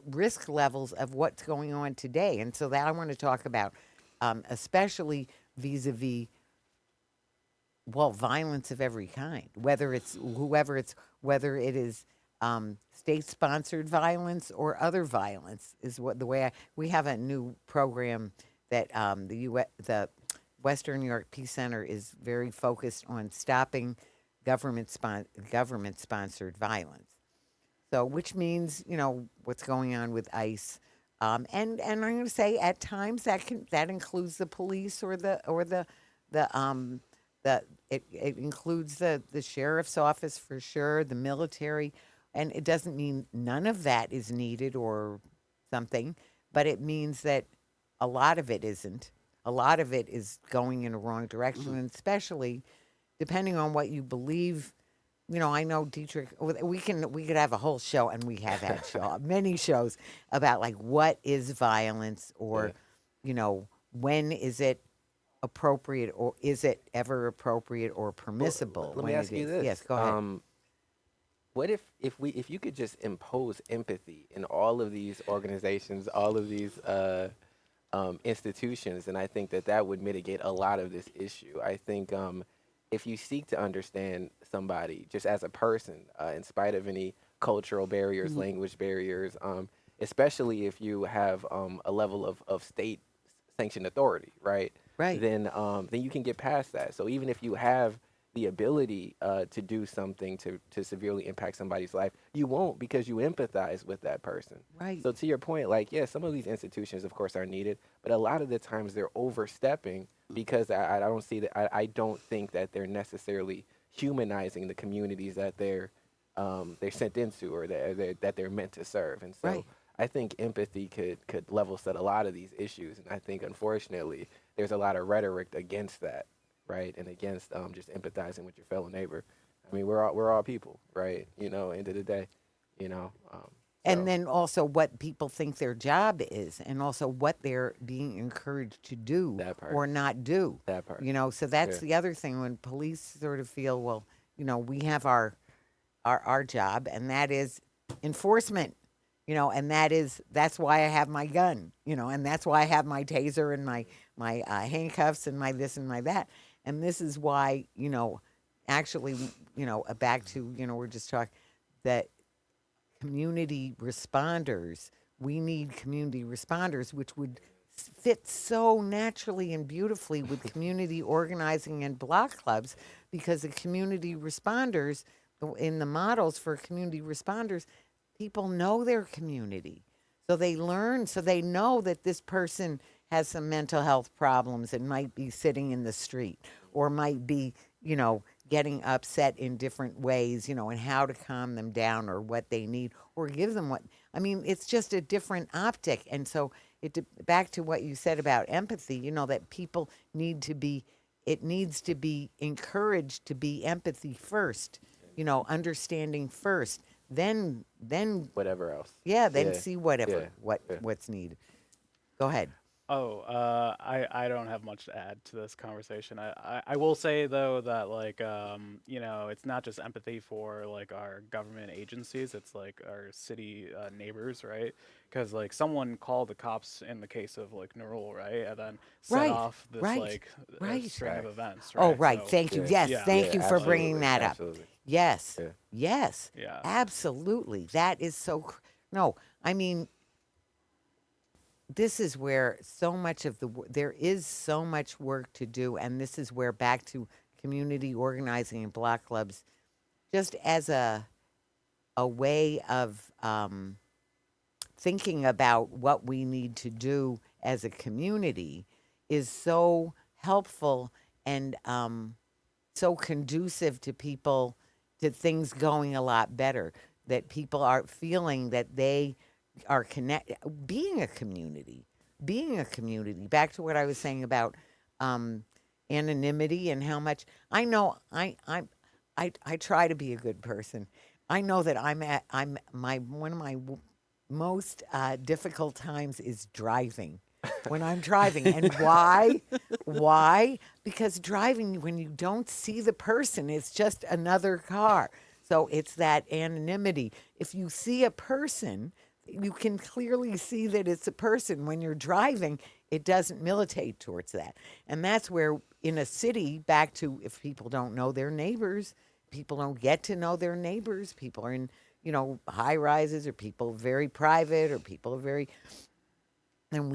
risk levels of what's going on today. And so that I want to talk about, especially vis-a-vis violence of every kind, whether it is state-sponsored violence or other violence, is what the way we have a new program that the Western New York Peace Center is very focused on stopping government-sponsored violence. So, which means what's going on with ICE, and I'm going to say at times that includes the police or it includes the sheriff's office for sure, the military, and it doesn't mean none of that is needed or something, but it means that a lot of it isn't. a lot of it is going in a wrong direction, and especially depending on what you believe. I know Dietrich. We could have a whole show, and we have had many shows about like what is violence, or when is it appropriate, or is it ever appropriate or permissible? Let me when ask it you is. this. Yes, go ahead. What if you could just impose empathy in all of these organizations, all of these institutions, and I think that would mitigate a lot of this issue. I think if you seek to understand somebody just as a person, in spite of any cultural barriers, language barriers, especially if you have a level of state sanctioned authority, right? Right. Then you can get past that. So even if you have the ability to do something to severely impact somebody's life, you won't, because you empathize with that person. Right. So to your point, like, yeah, some of these institutions, of course, are needed, but a lot of the times they're overstepping because I don't see that. I don't think that they're necessarily humanizing the communities that they're sent into, or that they're meant to serve. And so Right. I think empathy could level set a lot of these issues. And I think, unfortunately, there's a lot of rhetoric against that, right? And against just empathizing with your fellow neighbor. I mean, we're all people, right? End of the day, And so, then also what people think their job is, and also what they're being encouraged to do That part. or not do. That part. So that's Yeah. the other thing, when police sort of feel, well, we have our job, and that is enforcement. And that's why I have my gun. And that's why I have my taser and my handcuffs and my this and my that. And this is why, actually, back to, we're just talking that community responders, we need community responders, which would fit so naturally and beautifully with community organizing and block clubs, because the community responders, in the models for community responders, people know their community. So they learn, so they know that this person has some mental health problems and might be sitting in the street, or might be, getting upset in different ways, and how to calm them down, or what they need, or give them it's just a different optic. And so back to what you said about empathy, that people it needs to be encouraged to be empathy first, understanding first, then whatever else. then Yeah. see whatever Yeah. what's needed. Go ahead. I don't have much to add to this conversation. I will say though that like it's not just empathy for like our government agencies. It's like our city neighbors, right? Because like someone called the cops in the case of like Nurul, right, and then set Right, off this right, like right. string of events. Oh, Right? right. So, Thank you. Yeah. Yes, Yeah. thank you for bringing absolutely, that up. absolutely. Yes. Yeah. Yes. Yeah. Absolutely. That is so. No, I mean, this is where so much of there is so much work to do, and this is where, back to community organizing and block clubs, just as a way of thinking about what we need to do as a community, is so helpful and so conducive to people, to things going a lot better, that people are feeling that they are being a community, back to what I was saying about anonymity, and how much I know I try to be a good person. I know that one of my most difficult times is driving. When I'm driving. And why? Why? Because driving, when you don't see the person, it's just another car. So it's that anonymity. If you see a person, you can clearly see that it's a person. When you're driving, it doesn't militate towards that. And that's where, in a city, back to, if people don't know their neighbors, people don't get to know their neighbors, people are in, high rises, or people very private, or people are very, and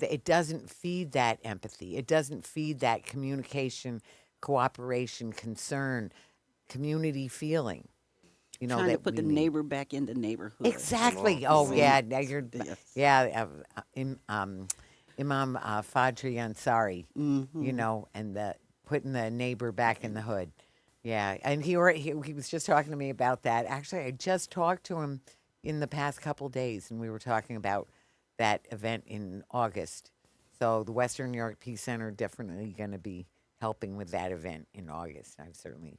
it doesn't feed that empathy. It doesn't feed that communication, cooperation, concern, community feeling. Trying that to put we the need. neighbor back in the neighborhood. Exactly. Come on. Oh, See? yeah. Now you're, Yes. yeah. Imam Fadri Ansari, and putting the neighbor back in the hood. Yeah. And he was just talking to me about that. Actually, I just talked to him in the past couple days, and we were talking about that event in August. So the Western New York Peace Center definitely going to be helping with that event in August. I've certainly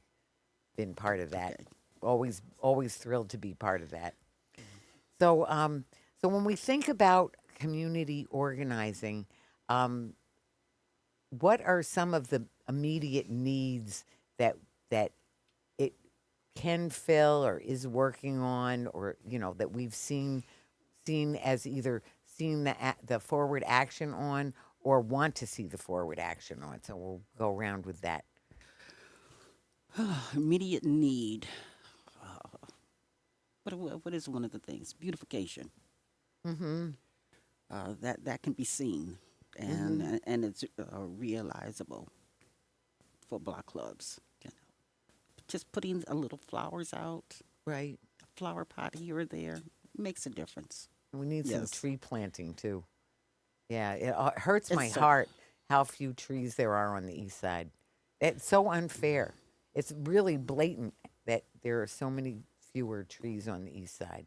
been part of that. Okay. Always thrilled to be part of that. So, so when we think about community organizing, what are some of the immediate needs that that it can fill or is working on, or that we've seen as either seen the forward action on or want to see the forward action on? So we'll go around with that. Immediate need. What is one of the things? Beautification. Mm-hmm. That can be seen, and it's realizable for block clubs. Just putting a little flowers out, Right. a flower pot here or there, makes a difference. We need some Yes. tree planting too. Yeah, it hurts It's my so- heart how few trees there are on the east side. It's so unfair. It's really blatant that there are so many fewer trees on the east side.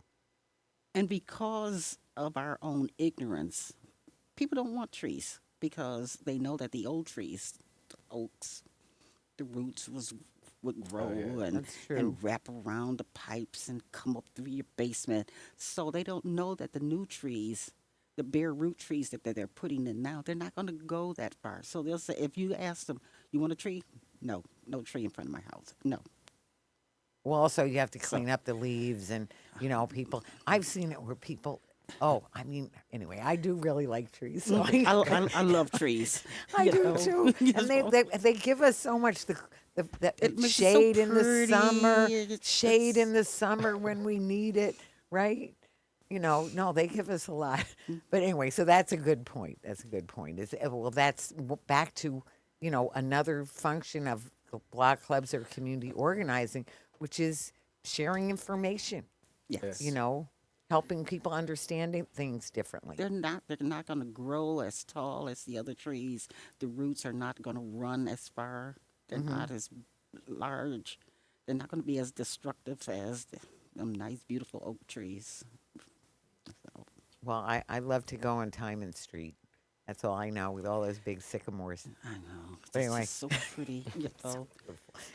And because of our own ignorance, people don't want trees because they know that the old trees, the oaks, the roots would grow and That's true. and wrap around the pipes and come up through your basement. So they don't know that the new trees, the bare root trees that they're putting in now, they're not going to go that far. So they'll say, if you ask them, you want a tree? No, no tree in front of my house. No. Well, also you have to clean up the leaves, and people. I've seen it where people. Oh, I mean, anyway, I do really like trees. So I love trees. I you do know. too, You and know? they give us so much the It makes it so shade in the pretty. summer, shade It's- in the summer when we need it, right? No, they give us a lot. But anyway, so that's a good point. That's a good point. Well, that's back to another function of block clubs or community organizing, which is sharing information. Yes. Helping people understanding things differently. They're not going to grow as tall as the other trees. The roots are not going to run as far. They're not as large. They're not going to be as destructive as them nice, beautiful oak trees. So, Well, I love to go on Timon Street. That's all I know with all those big sycamores. I know. But It's anyway. just so pretty. So,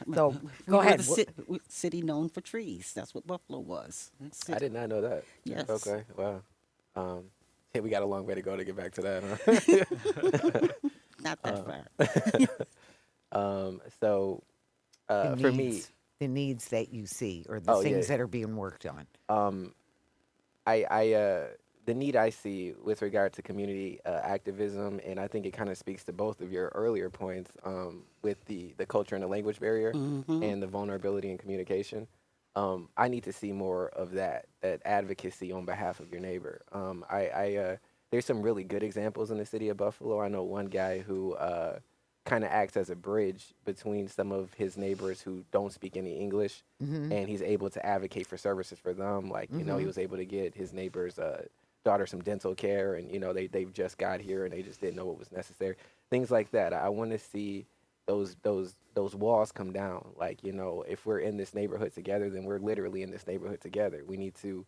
We go were ahead. the city known for trees. That's what Buffalo was. I did not know that. Yes. Okay. Wow. Hey, we got a long way to go to get back to that. Not that far. So, The for me, needs- the needs that you see or the Oh, things yeah. that are being worked on. the need I see with regard to community activism, and I think it kind of speaks to both of your earlier points with the culture and the language barrier and the vulnerability in communication. I need to see more of that advocacy on behalf of your neighbor. There's some really good examples in the city of Buffalo. I know one guy who kind of acts as a bridge between some of his neighbors who don't speak any English, and he's able to advocate for services for them. Like, he was able to get his neighbor's daughter some dental care, and they've just got here and they just didn't know what was necessary. Things like that. I want to see those walls come down. Like, if we're in this neighborhood together, then we're literally in this neighborhood together. We need to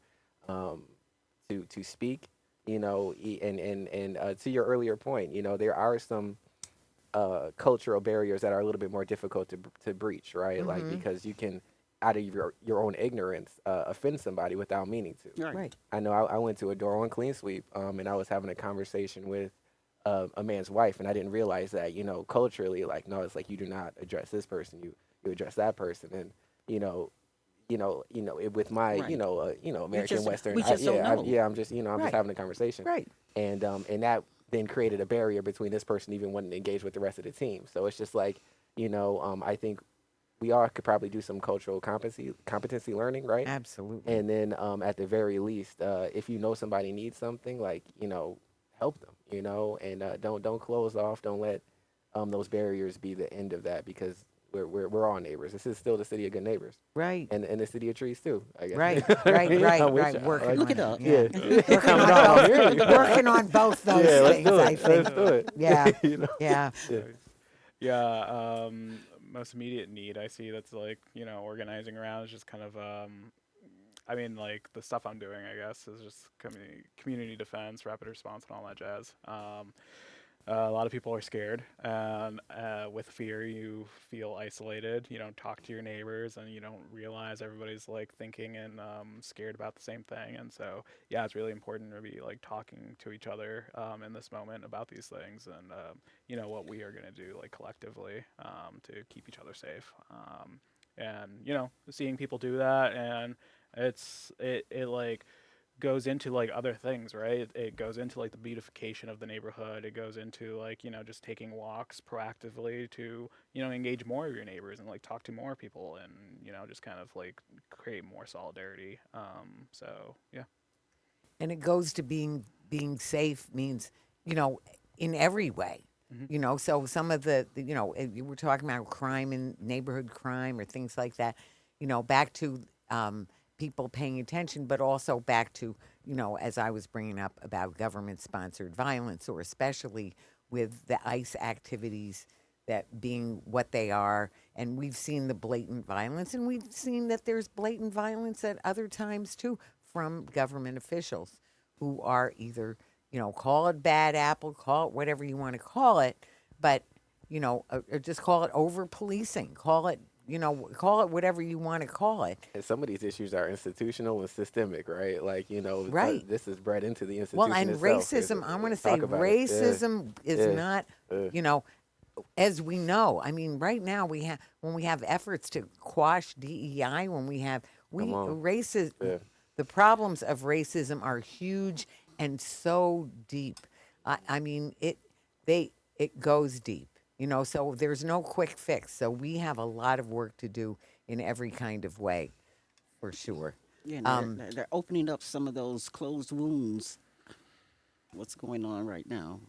speak. And to your earlier point, there are some cultural barriers that are a little bit more difficult to breach, right? Like, because you can, out of your own ignorance, offend somebody without meaning to. Right. I know I went to a door-on clean sweep, and I was having a conversation with a man's wife, and I didn't realize that, culturally, like, no, it's like you do not address this person, you address that person, and with my Right. American just- Western, we just don't know. I'm just I'm Right. just having a conversation, Right. and that then created a barrier between this person even wanting to engage with the rest of the team. So it's just like, I think we all could probably do some cultural competency learning, right? Absolutely. And then at the very least, if somebody needs something, like, help them, and don't close off. Don't let those barriers be the end of that, because we're all neighbors. This is still the city of good neighbors, Right. and the city of trees too, I guess. Right. I'm with Right. y'all. Working Look on it up. Yeah. Working on No, I both. hear you. Working on both those Yeah, let's things. do it. I think. Let's do it. Yeah. Yeah. Yeah. Yeah, most immediate need I see that's like, organizing around is just kind of, I mean, like the stuff I'm doing, I guess, is just community defense, rapid response, and all that jazz. a lot of people are scared, and with fear, you feel isolated. You don't talk to your neighbors, and you don't realize everybody's like thinking and scared about the same thing. And so, yeah, it's really important to be like talking to each other in this moment about these things, and what we are going to do like collectively to keep each other safe. And seeing people do that, and it like goes into like other things, right? It goes into like the beautification of the neighborhood. It goes into like, just taking walks proactively to, engage more of your neighbors and like talk to more people and, just kind of like create more solidarity. So yeah. And it goes to being safe means, in every way. So some of you were talking about crime and neighborhood crime or things like that, back to people paying attention, but also back to, as I was bringing up about government-sponsored violence, or especially with the ICE activities that being what they are. And we've seen the blatant violence, and we've seen that there's blatant violence at other times too from government officials who are either, call it bad apple, call it whatever you want to call it, but, or just call it over policing, call it whatever you want to call it. And some of these issues are institutional and systemic, right? Like, Right. this is bred into the institution Well, and itself. racism, I want to Let's say talk about it. Yeah. racism is Yeah. not, as we know. I mean, right now when we have efforts to quash DEI, when we have Come on. racism, Yeah. the problems of racism are huge and so deep. I mean, it goes deep. So there's no quick fix. So we have a lot of work to do in every kind of way, for sure. Yeah, and they're opening up some of those closed wounds. What's going on right now?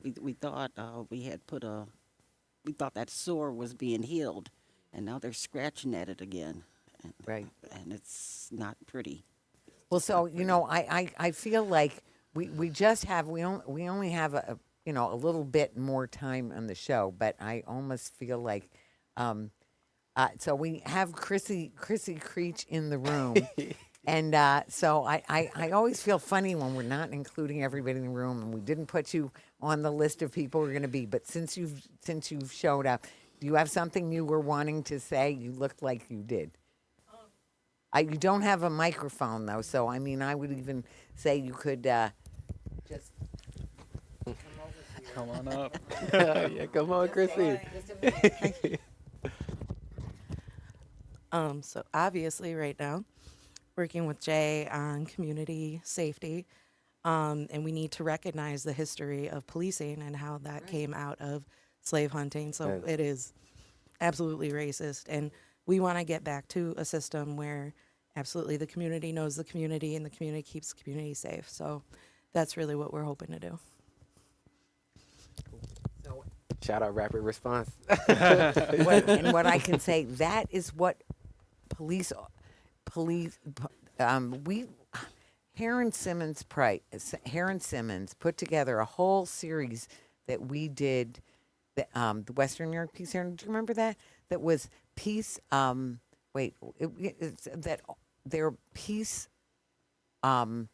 We thought we thought that sore was being healed, and now they're scratching at it again. And, Right. And it's not pretty. Well, so I feel like we only have a little bit more time on the show, but I almost feel like so we have Chrissy Creech in the room, and so I always feel funny when we're not including everybody in the room, and we didn't put you on the list of people we're going to be. But since you've showed up, do you have something you were wanting to say? You looked like you did. You don't have a microphone, though, so, I mean, I would even say you could just Come on up. Yeah, come on, Chrissy. So obviously right now, working with Jay on community safety, and we need to recognize the history of policing and how that came out of slave hunting. So Right. it is absolutely racist, and we want to get back to a system where absolutely the community knows the community and the community keeps the community safe. So that's really what we're hoping to do. So, Shout out rapid response. what I can say, that is what police, Heron Simmons put together a whole series that we did, the Western New York Peace Heron. Do you remember that? That was peace. It's that they're peace. The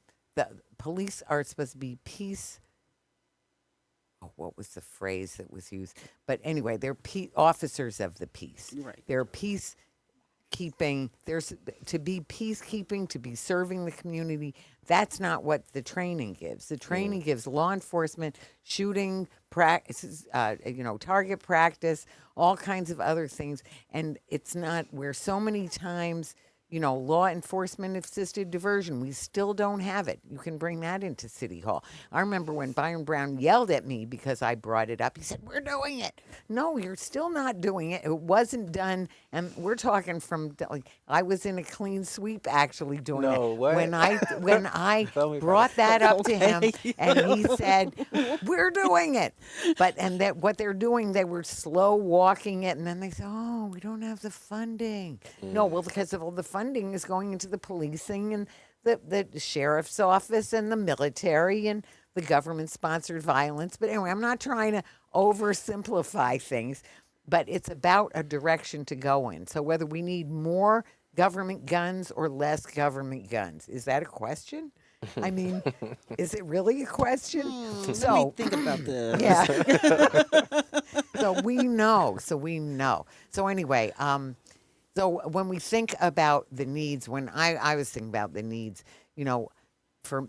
police are supposed to be peace. Oh, what was the phrase that was used? But anyway, they're officers of the peace. Right. They're peacekeeping. There's to be peacekeeping, to be serving the community. That's not what the training gives. The training gives law enforcement, shooting practice, target practice, all kinds of other things. And it's not where so many times, law enforcement assisted diversion, we still don't have it. You can bring that into City Hall. I remember when Byron Brown yelled at me because I brought it up. He said, "We're doing it." No, you're still not doing it. It wasn't done. And we're talking from, I was in a clean sweep actually doing No, it. what? When I Tell me about brought it. that up to him, and he said, "We're doing it." And that what they're doing, they were slow walking it, and then they said, "Oh, we don't have the funding." No, well, because of all the funding is going into the policing and the sheriff's office and the military and the government-sponsored violence. But anyway, I'm not trying to oversimplify things, but it's about a direction to go in. So whether we need more government guns or less government guns, is that a question? I mean, is it really a question? Let me So, think about this. yeah. So we know. So anyway, so when we think about the needs, when I was thinking about the needs, you know, for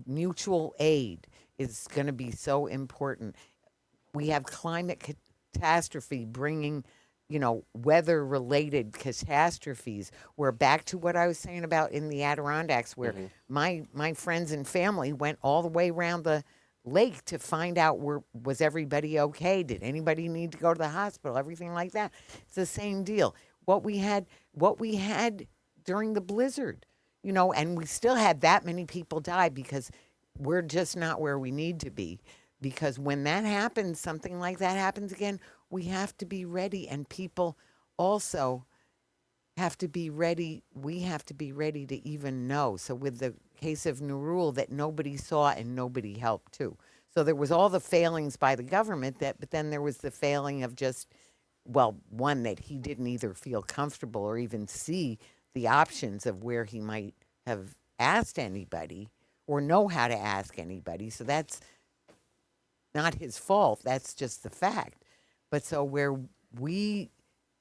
mutual aid is going to be so important. We have climate catastrophe bringing, you know, weather related catastrophes. We're back to what I was saying about in the Adirondacks, where my friends and family went all the way around the lake to find out was everybody okay? Did anybody need to go to the hospital? Everything like that. It's the same deal. What we had during the blizzard, you know, and we still had that many people die because we're just not where we need to be. Because when that happens, something like that happens again, we have to be ready, and people also have to be ready. We have to be ready to even know. So with the case of Nurul, that nobody saw and nobody helped too. So there was all the failings by the government, but then there was the failing of just, well, one, that he didn't either feel comfortable or even see the options of where he might have asked anybody or know how to ask anybody. So that's not his fault. That's just the fact. But so where we,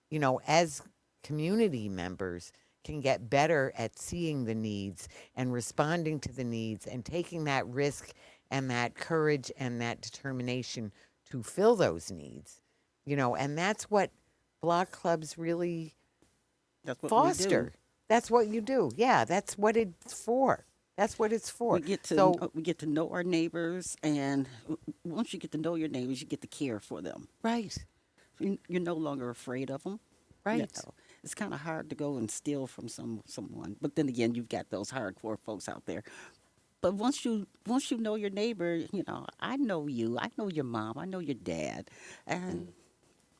you know, as community members can get better at seeing the needs and responding to the needs and taking that risk and that courage and that determination to fill those needs, you know, and that's what block clubs really That's what foster. we do. That's what you do. Yeah, that's what it's for. That's what it's for. We get to know our neighbors, and once you get to know your neighbors, you get to care for them. Right. You're no longer afraid of them. Right. It's kind of hard to go and steal from someone, but then again, you've got those hardcore folks out there. But once you know your neighbor, you know, I know you, I know your mom, I know your dad, and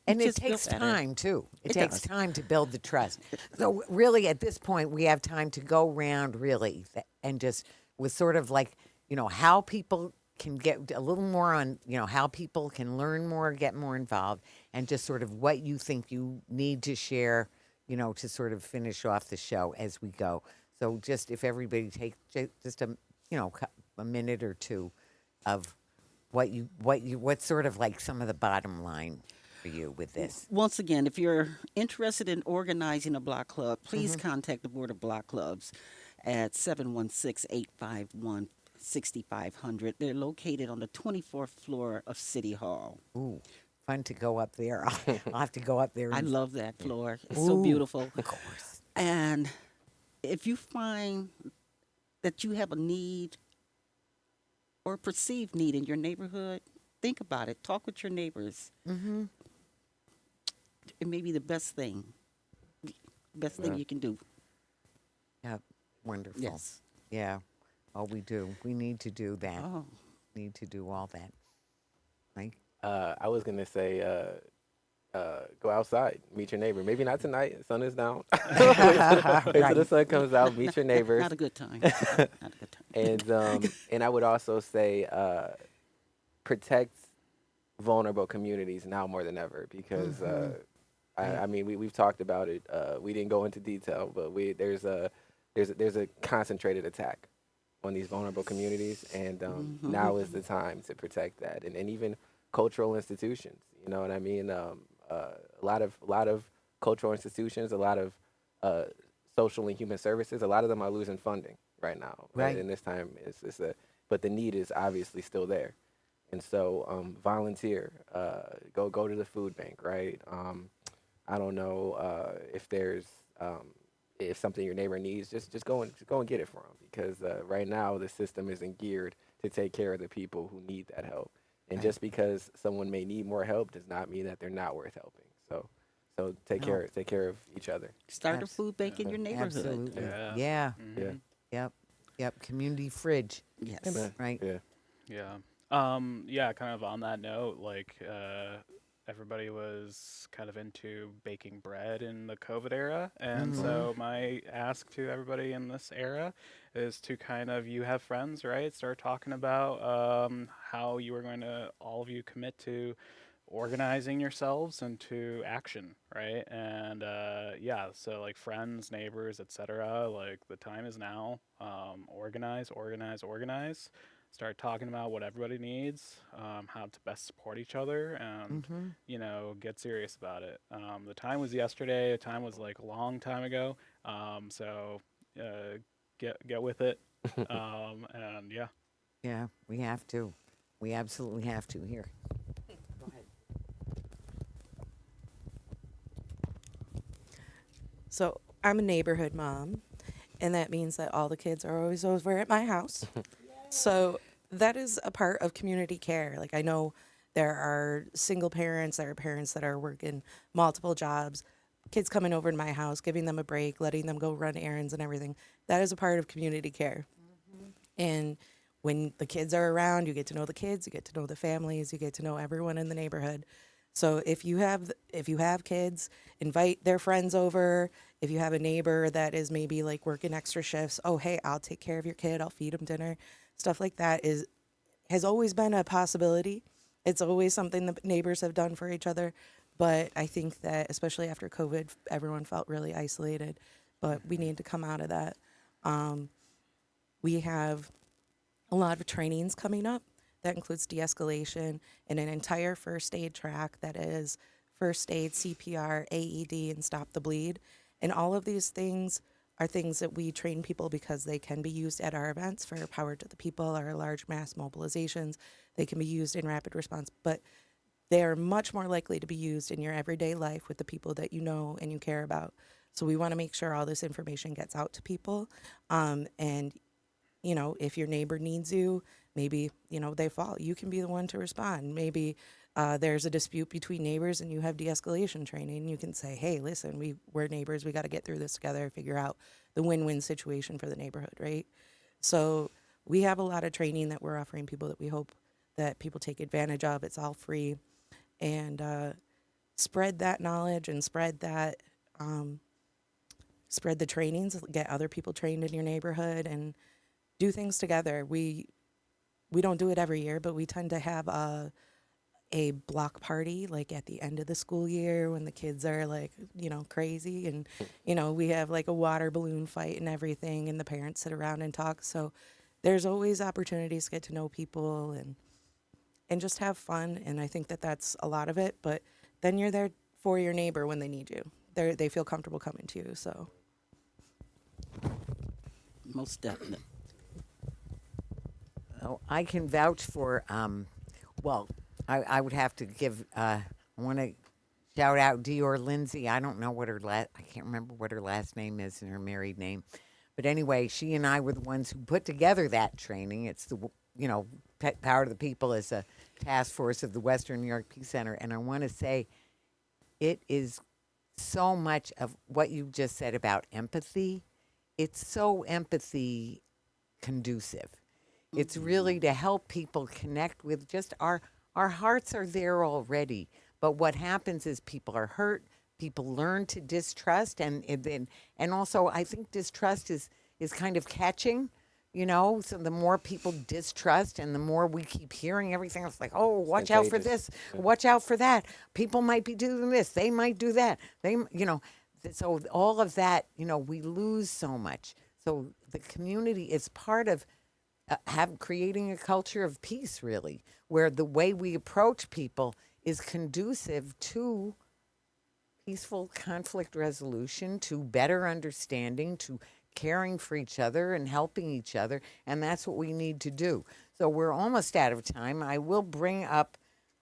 And you it just feel takes better. time, too. It It takes does. time to build the trust. So, really, at this point, we have time to go round, really, and just with sort of like, you know, how people can get a little more on, you know, how people can learn more, get more involved, and just sort of what you think you need to share, you know, to sort of finish off the show as we go. So, just if everybody takes just a, you know, a minute or two of what's sort of like some of the bottom line for you with this. Once again, if you're interested in organizing a block club, please contact the Board of Block Clubs at 716-851-6500. They're located on the 24th floor of City Hall. Ooh, fun to go up there. I'll have to go up there. I And, love that floor. It's so Ooh, beautiful. of course. And if you find that you have a need or perceived need in your neighborhood, think about it. Talk with your neighbors. Mm-hmm. It may be the best thing you can do. Yeah, wonderful. Yes. Yeah. Oh, we do. We need to do that. Oh. Need to do all that. Right? I was gonna say, go outside, meet your neighbor. Maybe not tonight. The sun is down. Wait till the sun comes out. Meet your neighbors. Not a good time. Not a good time. And I would also say, protect vulnerable communities now more than ever because I mean we've talked about it. We didn't go into detail, but there's a concentrated attack on these vulnerable communities, and now is the time to protect that, and even cultural institutions. You know what I mean? A lot of cultural institutions, a lot of social and human services, a lot of them are losing funding right now. Right. And this time but the need is obviously still there. And so volunteer, go to the food bank, right? I don't know if there's if something your neighbor needs, just go and get it for them because right now the system isn't geared to take care of the people who need that help. And just because someone may need more help does not mean that they're not worth helping. So take care of each other. Start a food bank in your neighborhood. Absolutely. Yeah. Yeah. Yeah. Yep. Community fridge. Yes. Right. Yeah. Yeah, kind of on that note, like everybody was kind of into baking bread in the COVID era. And so my ask to everybody in this era is to kind of, you have friends, right? Start talking about how you are going to, all of you commit to organizing yourselves into action, right? And yeah, so like friends, neighbors, etc. Like the time is now. Organize, organize, organize. Start talking about what everybody needs, how to best support each other, and get serious about it. The time was yesterday. The time was like a long time ago. So get with it. And yeah. Yeah, we have to. We absolutely have to. Here. Go ahead. So I'm a neighborhood mom, and that means that all the kids are always over at my house. So that is a part of community care. Like I know there are single parents, there are parents that are working multiple jobs, kids coming over to my house, giving them a break, letting them go run errands and everything. That is a part of community care. And when the kids are around, you get to know the kids, you get to know the families, you get to know everyone in the neighborhood. So if you have kids, invite their friends over. If you have a neighbor that is maybe like working extra shifts, oh hey, I'll take care of your kid, I'll feed him dinner. Stuff like that has always been a possibility. It's always something that neighbors have done for each other. But I think that especially after COVID, everyone felt really isolated. But we need to come out of that. We have a lot of trainings coming up. That includes de-escalation and an entire first aid track that is first aid, CPR, AED, and stop the bleed. And all of these things are things that we train people because they can be used at our events for Power to the People, our large mass mobilizations. They can be used in rapid response, but they are much more likely to be used in your everyday life with the people that you know and you care about. So we want to make sure all this information gets out to people. And if your neighbor needs you, maybe, they fall. You can be the one to respond. Maybe there's a dispute between neighbors and you have de-escalation training. You can say, hey, listen, we're neighbors. We got to get through this together, figure out the win-win situation for the neighborhood, right? So we have a lot of training that we're offering people that we hope that people take advantage of. It's all free. And spread that knowledge and spread the trainings, get other people trained in your neighborhood and do things together. We don't do it every year, but we tend to have a block party like at the end of the school year when the kids are like, crazy and, we have like a water balloon fight and everything and the parents sit around and talk. So there's always opportunities to get to know people and just have fun. And I think that that's a lot of it, but then you're there for your neighbor when they need you. They feel comfortable coming to you. So Most definite. Oh, I can vouch for, I would have to give, I want to shout out Dior Lindsay. I don't know what I can't remember what her last name is and her married name. But anyway, she and I were the ones who put together that training. It's Power to the People is a task force of the Western New York Peace Center. And I want to say it is so much of what you just said about empathy. It's so empathy conducive. It's really to help people connect with just our hearts are there already. But what happens is people are hurt. People learn to distrust, and also I think distrust is kind of catching. So the more people distrust and the more we keep hearing everything else like, oh, watch out for this, watch out for that. People might be doing this. They might do that. So all of that, we lose so much. So the community is part of creating a culture of peace, really, where the way we approach people is conducive to peaceful conflict resolution, to better understanding, to caring for each other and helping each other, and that's what we need to do. So we're almost out of time. I will bring up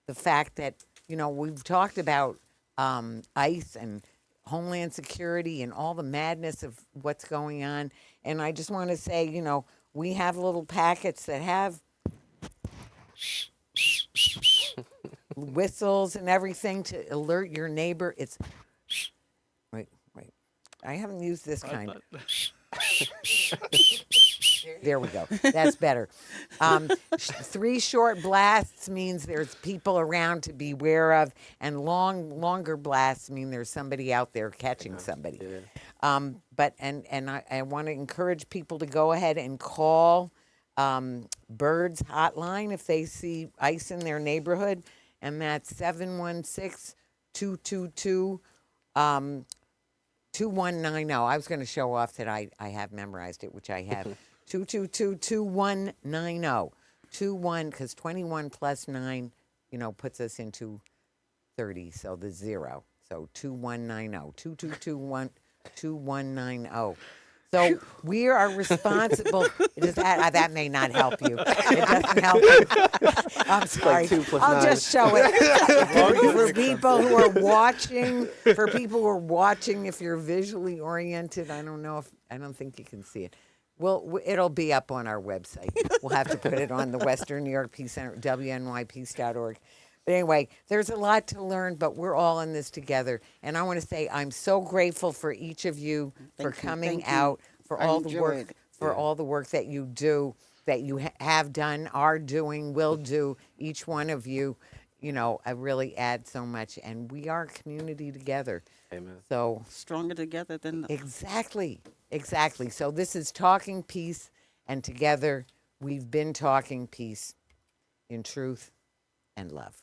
the fact that, we've talked about ICE and Homeland Security and all the madness of what's going on, and I just want to say, we have little packets that have whistles and everything to alert your neighbor. It's wait. I haven't used this kind. There we go. That's better. 3 short blasts means there's people around to be aware of, and longer blasts mean there's somebody out there catching somebody. Yeah. But I want to encourage people to go ahead and call Bird's hotline if they see ICE in their neighborhood. and that's 716-222 2190. I was going to show off that I have memorized it, which I have. 222-2190. 21, because 21 plus 9, puts us into 30, so the 0. So 2190. 2221-2190. So we are responsible. That may not help you. It doesn't help you. I'm sorry. 2 plus I'll 9. just show it for people who are watching. For people who are watching, if you're visually oriented, I don't think you can see it. Well, it'll be up on our website. We'll have to put it on the Western New York Peace Center, WNYPC.org. But anyway, there's a lot to learn, but we're all in this together. And I want to say I'm so grateful for each of you for coming out, for all the work, all the work that you do, that you have done, are doing, will do. Each one of you, I really add so much, and we are a community together. Amen. So Stronger together than exactly. So this is Talking Peace, and together we've been talking peace in truth and love.